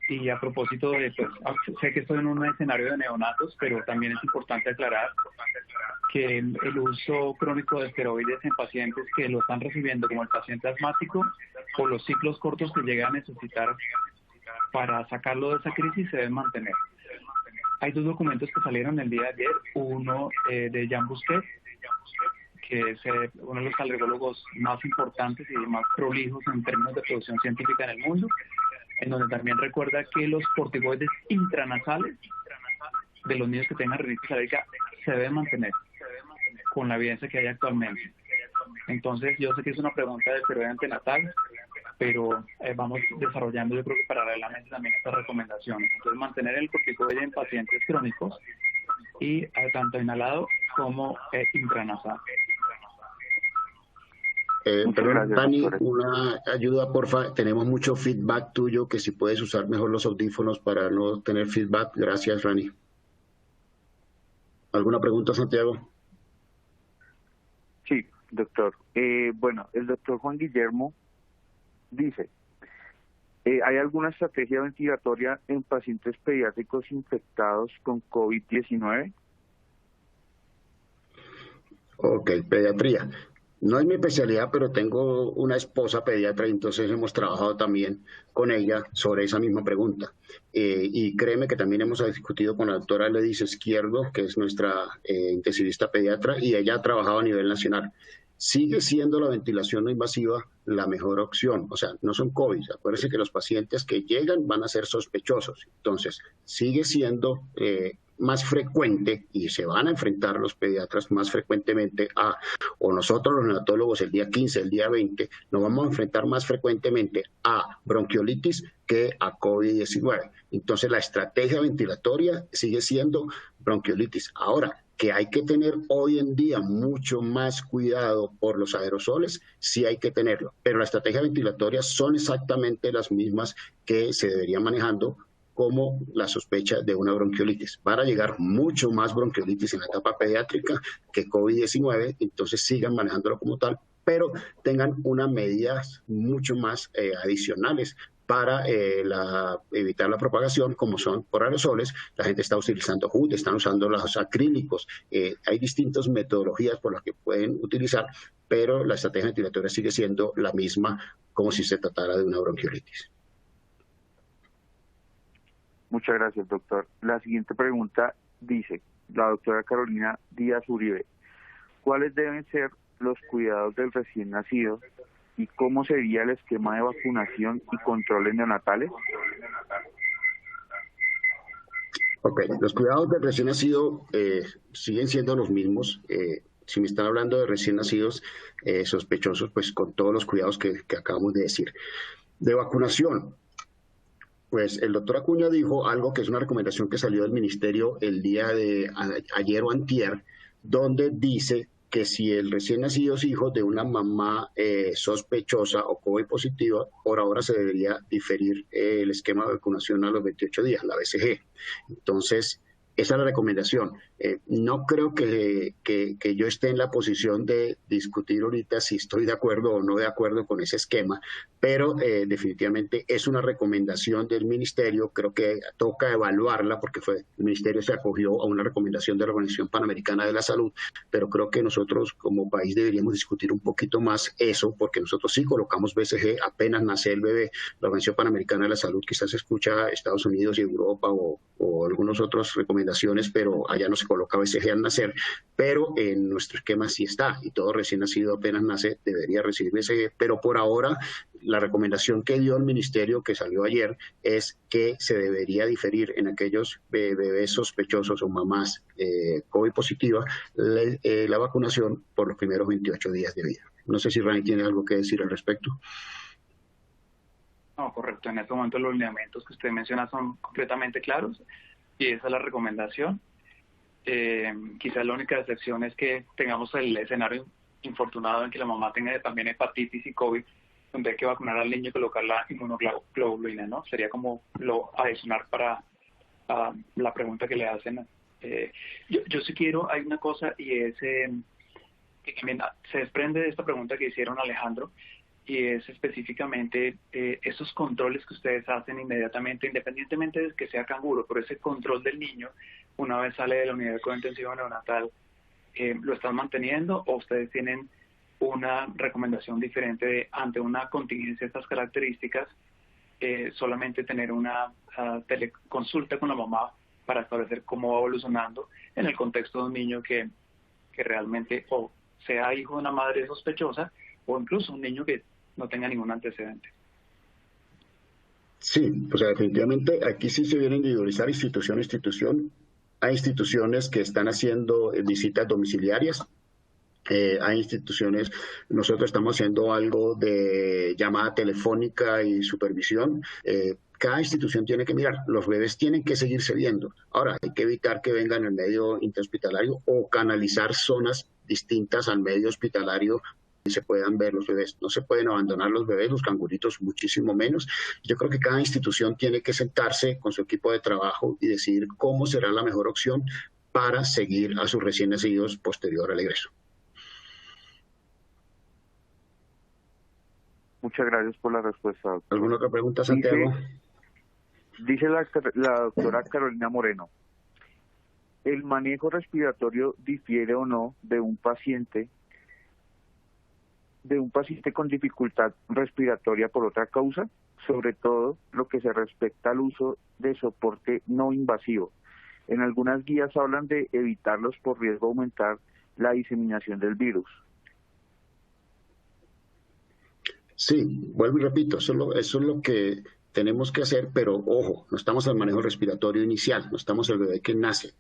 y a propósito de, pues, sé que estoy en un escenario de neonatos, pero también es importante aclarar que el uso crónico de esteroides en pacientes que lo están recibiendo, como el paciente asmático, o los ciclos cortos que llega a necesitar para sacarlo de esa crisis, se deben mantener. Hay dos documentos que salieron el día de ayer, uno de Jean Busquet, que es uno de los alergólogos más importantes y más prolijos en términos de producción científica en el mundo, en donde también recuerda que los corticoides intranasales de los niños que tengan rinitis alérgica se deben mantener con la evidencia que hay actualmente. Entonces, yo sé que es una pregunta de esteroide antenatal, pero vamos desarrollando, yo creo que paralelamente también estas recomendaciones. Entonces, mantener el corticoide en pacientes crónicos y tanto inhalado como intranasal. Perdón, Dani, una ayuda, porfa. Tenemos mucho feedback tuyo, que si puedes usar mejor los audífonos para no tener feedback. Gracias, Rani. ¿Alguna pregunta, Santiago? Sí, doctor. Bueno, el doctor Juan Guillermo dice, ¿hay alguna estrategia ventilatoria en pacientes pediátricos infectados con COVID-19? Ok, pediatría. No es mi especialidad, pero tengo una esposa pediatra y entonces hemos trabajado también con ella sobre esa misma pregunta. Y créeme que también hemos discutido con la doctora Ledis Izquierdo, que es nuestra intensivista pediatra, y ella ha trabajado a nivel nacional. Sigue siendo la ventilación no invasiva la mejor opción. O sea, no son COVID. Acuérdense que los pacientes que llegan van a ser sospechosos. Entonces, sigue siendo más frecuente, y se van a enfrentar los pediatras más frecuentemente o nosotros los neonatólogos el día 15, el día 20, nos vamos a enfrentar más frecuentemente a bronquiolitis que a COVID-19. Entonces la estrategia ventilatoria sigue siendo bronquiolitis. Ahora, que hay que tener hoy en día mucho más cuidado por los aerosoles, sí hay que tenerlo, pero la estrategia ventilatoria son exactamente las mismas que se deberían manejando como la sospecha de una bronquiolitis. Van a llegar mucho más bronquiolitis en la etapa pediátrica que COVID-19, entonces sigan manejándolo como tal, pero tengan unas medidas mucho más adicionales para evitar la propagación, como son por aerosoles. La gente está utilizando HUD, están usando los acrílicos. Hay distintas metodologías por las que pueden utilizar, pero la estrategia ventilatoria sigue siendo la misma como si se tratara de una bronquiolitis. Muchas gracias, doctor. La siguiente pregunta dice la doctora Carolina Díaz Uribe: ¿cuáles deben ser los cuidados del recién nacido y cómo sería el esquema de vacunación y control en neonatales? Ok, los cuidados del recién nacido siguen siendo los mismos. Si me están hablando de recién nacidos sospechosos, pues con todos los cuidados que acabamos de decir. De vacunación, pues el doctor Acuña dijo algo que es una recomendación que salió del ministerio el día de ayer o antier, donde dice que si el recién nacido es hijo de una mamá sospechosa o COVID positiva, por ahora se debería diferir el esquema de vacunación a los 28 días, la BCG. Entonces, esa es la recomendación. No creo que yo esté en la posición de discutir ahorita si estoy de acuerdo o no de acuerdo con ese esquema, pero definitivamente es una recomendación del ministerio. Creo que toca evaluarla porque el ministerio se acogió a una recomendación de la Organización Panamericana de la Salud, pero creo que nosotros como país deberíamos discutir un poquito más eso, porque nosotros sí colocamos BCG apenas nace el bebé. La Organización Panamericana de la Salud quizás escucha Estados Unidos y Europa o algunas otras recomendaciones, pero allá no se coloca BCG al nacer, pero en nuestro esquema sí está, y todo recién nacido apenas nace debería recibir BCG, pero por ahora la recomendación que dio el ministerio, que salió ayer, es que se debería diferir en aquellos bebés sospechosos o mamás COVID positiva la vacunación por los primeros 28 días de vida. No sé si Rani tiene algo que decir al respecto. No, correcto. En este momento los lineamientos que usted menciona son completamente claros y esa es la recomendación. Quizás la única excepción es que tengamos el escenario infortunado en que la mamá tenga también hepatitis y COVID, donde hay que vacunar al niño y colocar la inmunoglobulina, ¿no? Sería como lo adicional para la pregunta que le hacen. Yo sí quiero, hay una cosa y es que se desprende de esta pregunta que hicieron Alejandro, y es específicamente esos controles que ustedes hacen inmediatamente, independientemente de que sea canguro, pero ese control del niño una vez sale de la unidad de cuidado intensivo neonatal, ¿lo están manteniendo o ustedes tienen una recomendación diferente ante una contingencia de estas características, solamente tener una teleconsulta con la mamá para establecer cómo va evolucionando en el contexto de un niño que realmente o sea hijo de una madre sospechosa o incluso un niño que no tenga ningún antecedente? Sí, o sea, definitivamente aquí sí se viene a individualizar institución a institución. Hay instituciones que están haciendo visitas domiciliarias. Hay instituciones, nosotros estamos haciendo algo de llamada telefónica y supervisión. Cada institución tiene que mirar, los bebés tienen que seguirse viendo. Ahora, hay que evitar que vengan en el medio interhospitalario o canalizar zonas distintas al medio hospitalario y se puedan ver los bebés. No se pueden abandonar los bebés, los canguritos muchísimo menos. Yo creo que cada institución tiene que sentarse con su equipo de trabajo y decidir cómo será la mejor opción para seguir a sus recién nacidos posterior al egreso. Muchas gracias por la respuesta, doctor. ¿Alguna otra pregunta, Santiago? Dice la doctora Carolina Moreno: ¿el manejo respiratorio difiere o no de un paciente con dificultad respiratoria por otra causa, sobre todo lo que se respecta al uso de soporte no invasivo? En algunas guías hablan de evitarlos por riesgo de aumentar la diseminación del virus. Sí, vuelvo y repito, eso es lo que tenemos que hacer, pero ojo, no estamos en el manejo respiratorio inicial, no estamos en el bebé que nace.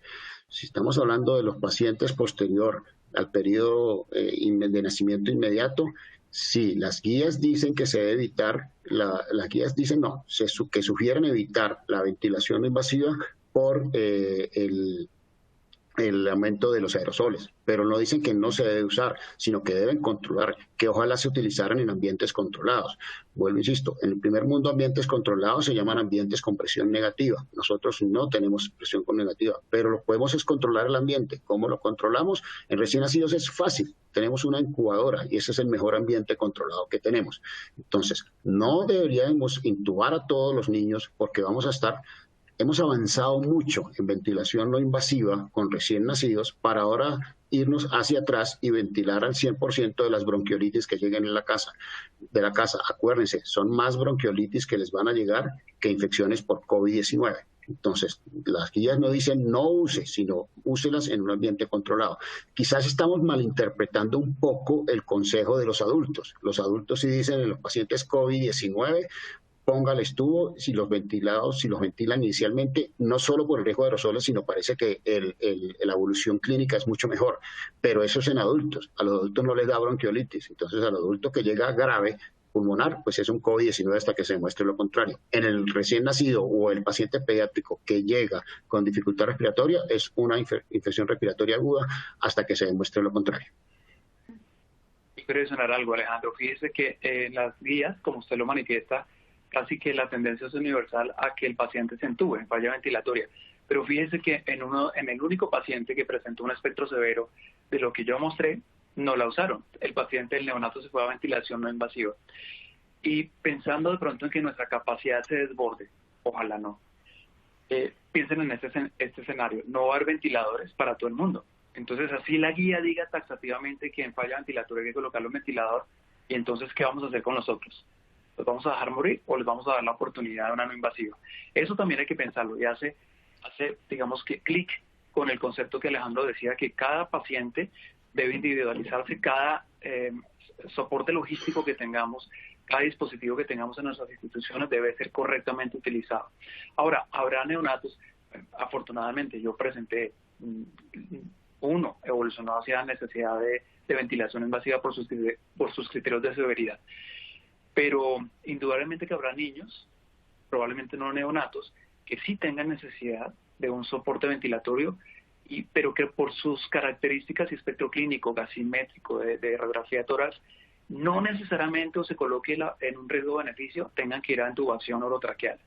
Si estamos hablando de los pacientes posterior al periodo de nacimiento inmediato, sí, las guías dicen que se debe evitar, las guías dicen no, que sugieren evitar la ventilación invasiva por el aumento de los aerosoles, pero no dicen que no se debe usar, sino que deben controlar, que ojalá se utilizaran en ambientes controlados. Vuelvo, insisto, en el primer mundo ambientes controlados se llaman ambientes con presión negativa. Nosotros no tenemos presión con negativa, pero lo que podemos es controlar el ambiente. ¿Cómo lo controlamos? En recién nacidos es fácil. Tenemos una incubadora y ese es el mejor ambiente controlado que tenemos. Entonces, no deberíamos intubar a todos los niños porque vamos a estar. Hemos avanzado mucho en ventilación no invasiva con recién nacidos para ahora irnos hacia atrás y ventilar al 100% de las bronquiolitis que lleguen en la casa, de la casa. Acuérdense, son más bronquiolitis que les van a llegar que infecciones por COVID-19. Entonces, las guías no dicen no use, sino úselas en un ambiente controlado. Quizás estamos malinterpretando un poco el consejo de los adultos. Los adultos sí dicen en los pacientes COVID-19, póngales tubo, si los ventilan inicialmente, no solo por el riesgo de aerosoles, sino parece que la evolución clínica es mucho mejor. Pero eso es en adultos. A los adultos no les da bronquiolitis. Entonces, al adulto que llega grave, pulmonar, pues es un COVID-19 hasta que se demuestre lo contrario. En el recién nacido o el paciente pediátrico que llega con dificultad respiratoria, es una infección respiratoria aguda hasta que se demuestre lo contrario. Quiero mencionar algo, Alejandro. Fíjese que las guías, como usted lo manifiesta, casi que la tendencia es universal a que el paciente se entube en falla ventilatoria. Pero fíjese que en el único paciente que presentó un espectro severo de lo que yo mostré, no la usaron. El paciente, el neonato, se fue a ventilación no invasiva. Y pensando de pronto en que nuestra capacidad se desborde, ojalá no, piensen en este escenario. No va a haber ventiladores para todo el mundo. Entonces, así la guía diga taxativamente que en falla ventilatoria hay que colocarle un ventilador, y entonces, ¿qué vamos a hacer con los otros? ¿Los vamos a dejar morir o les vamos a dar la oportunidad de una no invasiva? Eso también hay que pensarlo y hace digamos que clic con el concepto que Alejandro decía, que cada paciente debe individualizarse, cada soporte logístico que tengamos, cada dispositivo que tengamos en nuestras instituciones debe ser correctamente utilizado. Ahora, habrá neonatos, afortunadamente yo presenté uno, evolucionó hacia la necesidad de ventilación invasiva por sus criterios de severidad. Pero indudablemente que habrá niños, probablemente no neonatos, que sí tengan necesidad de un soporte ventilatorio, pero que por sus características y espectro clínico, gasimétrico, de radiografía de tórax, no necesariamente o se coloque en un riesgo-beneficio, tengan que ir a intubación orotraqueal,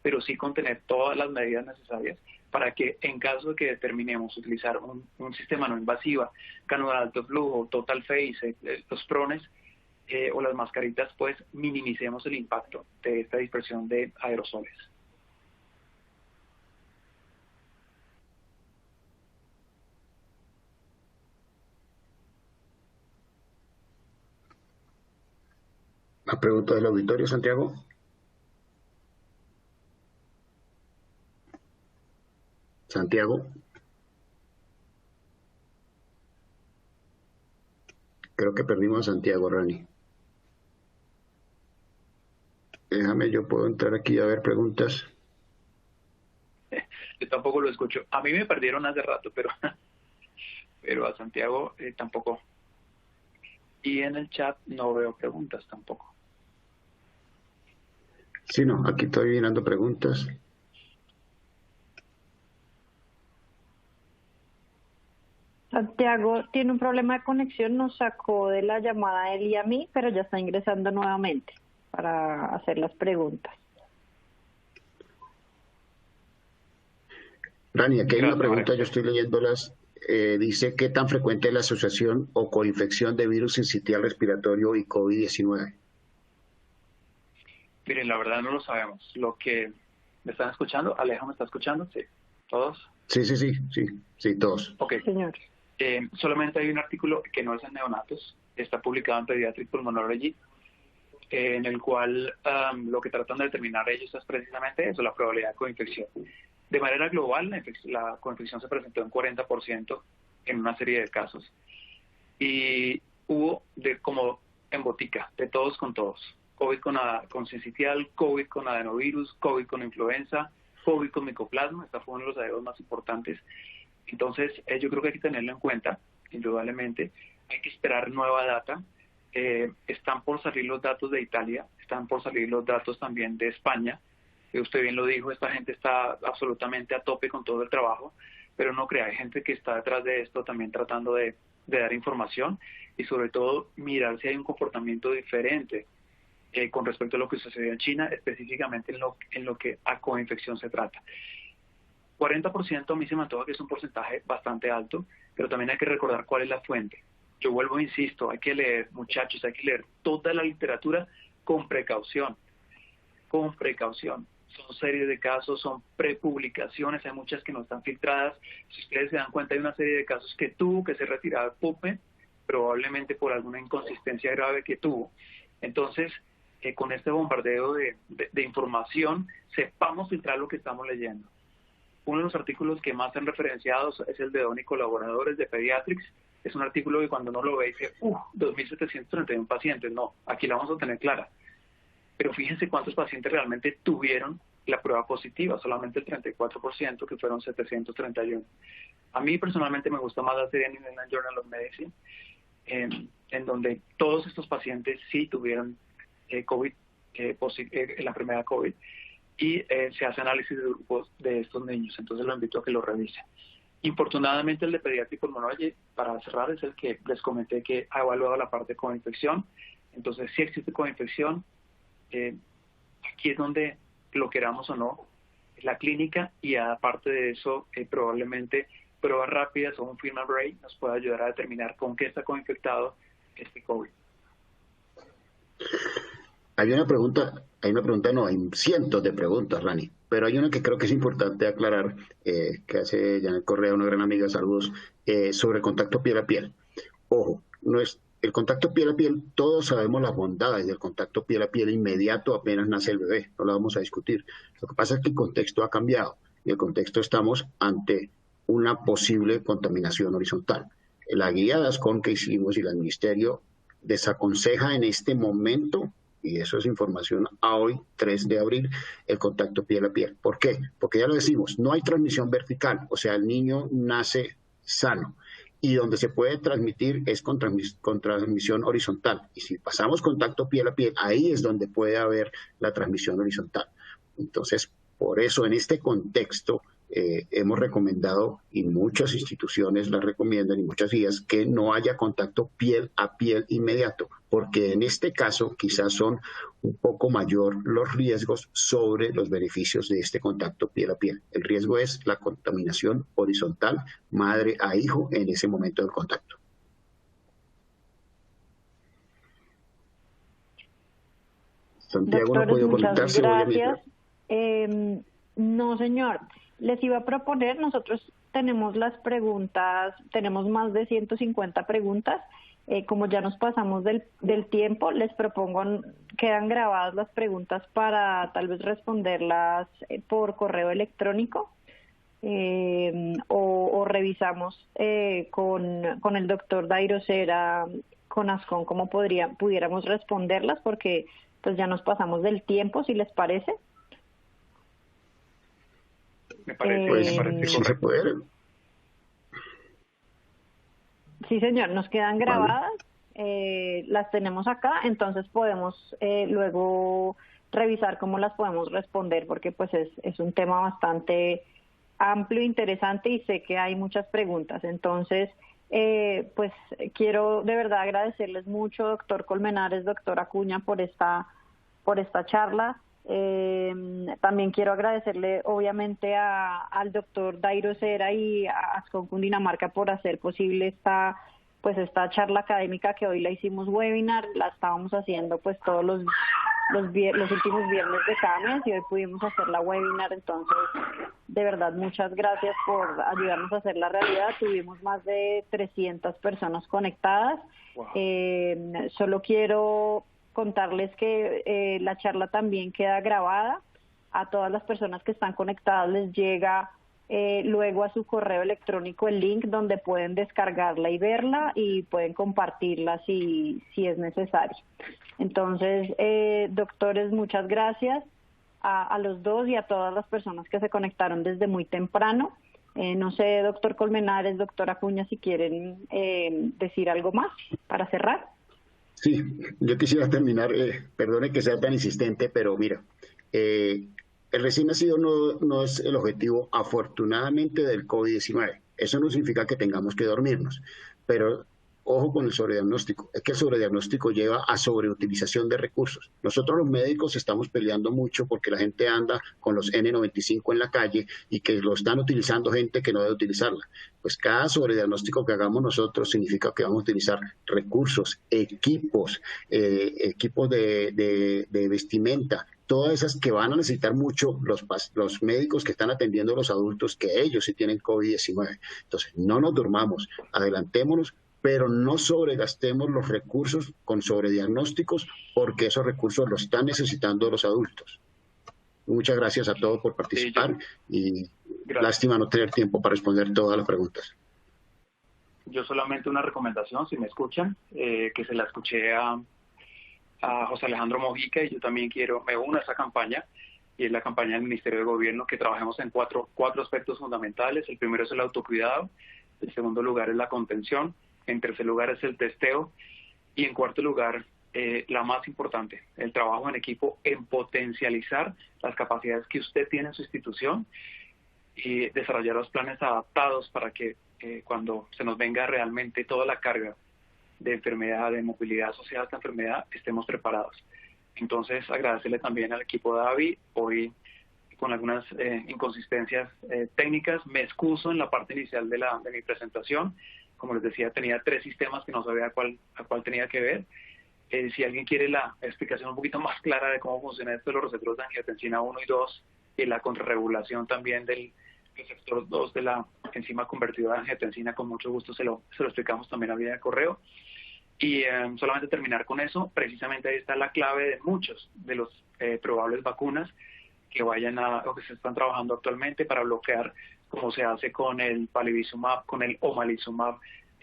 pero sí contener todas las medidas necesarias para que en caso de que determinemos utilizar un sistema no invasiva, canular de alto flujo, total phase, los prones, o las mascaritas, pues minimicemos el impacto de esta dispersión de aerosoles. ¿La pregunta del auditorio, Santiago? Santiago. Creo que perdimos a Santiago, Rani. Déjame, yo puedo entrar aquí a ver preguntas. Yo tampoco lo escucho. A mí me perdieron hace rato, pero a Santiago tampoco. Y en el chat no veo preguntas tampoco. Sí, no, aquí estoy mirando preguntas. Santiago tiene un problema de conexión, nos sacó de la llamada él y a mí, pero ya está ingresando nuevamente para hacer las preguntas. Rani, aquí hay una pregunta, yo estoy leyéndolas. Dice, ¿qué tan frecuente es la asociación o coinfección de virus sincitial respiratorio y COVID-19? Miren, la verdad no lo sabemos. Lo que me están escuchando, Aleja, ¿me está escuchando? Sí, ¿todos? Sí, todos. Ok. Señor. Solamente hay un artículo que no es en neonatos, está publicado en Pediatric Pulmonology, en el cual lo que tratan de determinar ellos es precisamente eso, la probabilidad de coinfección. De manera global, la coinfección se presentó en 40% en una serie de casos. Y hubo como en botica, de todos con todos. COVID con sincitial, COVID con adenovirus, COVID con influenza, COVID con micoplasma, esta fue uno de los hallazgos más importantes. Entonces, yo creo que hay que tenerlo en cuenta, indudablemente. Hay que esperar nueva data. Están por salir los datos de Italia, están por salir los datos también de España. Usted bien lo dijo, esta gente está absolutamente a tope con todo el trabajo. pero no crea, hay gente que está detrás de esto también tratando de dar información y sobre todo mirar si hay un comportamiento diferente con respecto a lo que sucedió en China, específicamente en lo que a coinfección se trata. 40% a mí se me antoja que es un porcentaje bastante alto, pero también hay que recordar cuál es la fuente. Yo vuelvo, insisto, hay que leer, muchachos, hay que leer toda la literatura con precaución, con precaución. Son series de casos, son prepublicaciones, hay muchas que no están filtradas. Si ustedes se dan cuenta, hay una serie de casos que tuvo que ser retirada de PubMed, probablemente por alguna inconsistencia grave que tuvo. Entonces, con este bombardeo de información, sepamos filtrar lo que estamos leyendo. Uno de los artículos que más han referenciado es el de Don y colaboradores de Pediatrics. Es un artículo que cuando uno lo ve dice, 2.731 pacientes. No, aquí la vamos a tener clara. Pero fíjense cuántos pacientes realmente tuvieron la prueba positiva, solamente el 34%, que fueron 731. A mí personalmente me gusta más la serie New England Journal of Medicine, en donde todos estos pacientes sí tuvieron COVID, la enfermedad COVID, y se hace análisis de grupos de estos niños, entonces lo invito a que lo revisen. Infortunadamente el de Pediatric Pulmonology, para cerrar, es el que les comenté que ha evaluado la parte de coinfección. Entonces sí existe coinfección, aquí es donde lo queramos o no, la clínica, y aparte de eso probablemente pruebas rápidas o un film array nos puede ayudar a determinar con qué está coinfectado este COVID. Hay hay cientos de preguntas, Rani, pero hay una que creo que es importante aclarar, que hace Janet Correa, una gran amiga, saludos, sobre el contacto piel a piel. Ojo, no es el contacto piel a piel, todos sabemos las bondades del contacto piel a piel inmediato apenas nace el bebé, no lo vamos a discutir. Lo que pasa es que el contexto ha cambiado, y el contexto estamos ante una posible contaminación horizontal. La guía de ASCON que hicimos y el ministerio desaconseja en este momento, y eso es información a hoy, 3 de abril, el contacto piel a piel. ¿Por qué? Porque ya lo decimos, no hay transmisión vertical, o sea, el niño nace sano, y donde se puede transmitir es con transmisión horizontal. Y si pasamos contacto piel a piel, ahí es donde puede haber la transmisión horizontal. Entonces, por eso en este contexto hemos recomendado, y muchas instituciones la recomiendan, y muchas guías, que no haya contacto piel a piel inmediato, porque en este caso quizás son un poco mayor los riesgos sobre los beneficios de este contacto piel a piel. El riesgo es la contaminación horizontal, madre a hijo, en ese momento del contacto. Santiago Doctores, no puede conectarse. gracias. No, señor. Les iba a proponer, nosotros tenemos las preguntas, tenemos más de 150 preguntas. Como ya nos pasamos del tiempo, les propongo, quedan grabadas las preguntas para tal vez responderlas por correo electrónico, o revisamos con el doctor Dairo Cera, con ASCON, cómo pudiéramos responderlas, porque pues ya nos pasamos del tiempo, si les parece. Me parece, sí se puede. Sí, señor, nos quedan grabadas, las tenemos acá, entonces podemos luego revisar cómo las podemos responder, porque pues es un tema bastante amplio, interesante, y sé que hay muchas preguntas. Entonces, pues quiero de verdad agradecerles mucho, doctor Colmenares, doctor Acuña, por esta charla. También quiero agradecerle obviamente al doctor Dairo Cera y a ASCON Cundinamarca por hacer posible esta charla académica, que hoy la hicimos webinar, la estábamos haciendo pues todos los últimos viernes de cada mes, y hoy pudimos hacer la webinar. Entonces, de verdad, muchas gracias por ayudarnos a hacer la realidad. Tuvimos más de 300 personas conectadas. Wow. Solo quiero contarles que la charla también queda grabada. A todas las personas que están conectadas les llega luego a su correo electrónico el link donde pueden descargarla y verla, y pueden compartirla si es necesario. Entonces, doctores, muchas gracias a los dos y a todas las personas que se conectaron desde muy temprano. No sé, doctor Colmenares, doctor Acuña, si quieren decir algo más para cerrar. Sí, yo quisiera terminar, perdone que sea tan insistente, pero mira, El recién nacido no es el objetivo, afortunadamente, del COVID-19. Eso no significa que tengamos que dormirnos, pero ojo con el sobrediagnóstico. Es que el sobrediagnóstico lleva a sobreutilización de recursos. Nosotros los médicos estamos peleando mucho porque la gente anda con los N95 en la calle y que lo están utilizando gente que no debe utilizarla. Pues cada sobrediagnóstico que hagamos nosotros significa que vamos a utilizar recursos, equipos, equipos de vestimenta, todas esas que van a necesitar mucho los médicos que están atendiendo a los adultos, que ellos sí tienen COVID-19. Entonces, no nos durmamos, adelantémonos, pero no sobregastemos los recursos con sobrediagnósticos, porque esos recursos los están necesitando los adultos. Muchas gracias a todos por participar y lástima no tener tiempo para responder todas las preguntas. Yo solamente una recomendación, si me escuchan, que se la escuché a José Alejandro Mojica, y yo también me uno a esa campaña, y es la campaña del Ministerio de Gobierno, que trabajemos en cuatro aspectos fundamentales. El primero es el autocuidado, el segundo lugar es la contención, en tercer lugar es el testeo, y en cuarto lugar, la más importante, el trabajo en equipo, en potencializar las capacidades que usted tiene en su institución y desarrollar los planes adaptados para que cuando se nos venga realmente toda la carga de enfermedad, de movilidad asociada a esta enfermedad, estemos preparados. Entonces, agradecerle también al equipo de AVI. Hoy, con algunas inconsistencias técnicas, me excuso en la parte inicial de mi presentación. Como les decía, tenía 3 sistemas que no sabía a cuál tenía que ver. Si alguien quiere la explicación un poquito más clara de cómo funciona esto de los receptores de angiotensina 1 y 2 y la contrarregulación también del receptor 2 de la enzima convertidora de angiotensina, con mucho gusto se lo explicamos también a vía de correo. Y solamente terminar con eso, precisamente ahí está la clave de muchos de los probables vacunas que vayan o que se están trabajando actualmente para bloquear, como se hace con el palivizumab, con el omalizumab,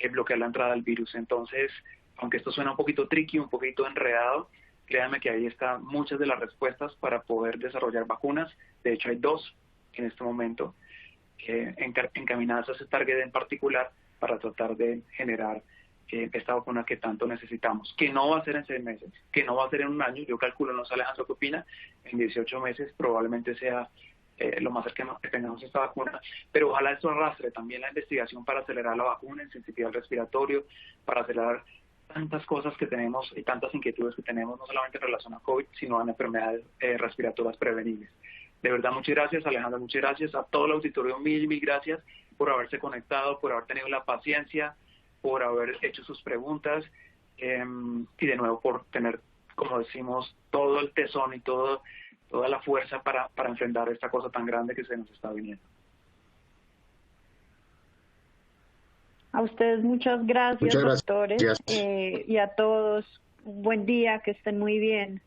bloquear la entrada del virus. Entonces, aunque esto suena un poquito tricky, un poquito enredado, créanme que ahí están muchas de las respuestas para poder desarrollar vacunas. De hecho, hay 2 en este momento encaminadas a ese target en particular para tratar de generar esta vacuna que tanto necesitamos, que no va a ser en 6 meses, que no va a ser en un año. Yo calculo, no sé Alejandro qué opina, en 18 meses probablemente sea lo más cercano que tengamos esta vacuna, pero ojalá esto arrastre también la investigación para acelerar la vacuna en sensibilidad al respiratorio, para acelerar tantas cosas que tenemos y tantas inquietudes que tenemos, no solamente en relación a COVID, sino en enfermedades respiratorias prevenibles. De verdad, muchas gracias, Alejandro, muchas gracias a todo el auditorio, mil gracias por haberse conectado, por haber tenido la paciencia, por haber hecho sus preguntas y de nuevo por tener, como decimos, todo el tesón y toda la fuerza para enfrentar esta cosa tan grande que se nos está viniendo. A ustedes muchas gracias, doctores, y a todos, buen día, que estén muy bien.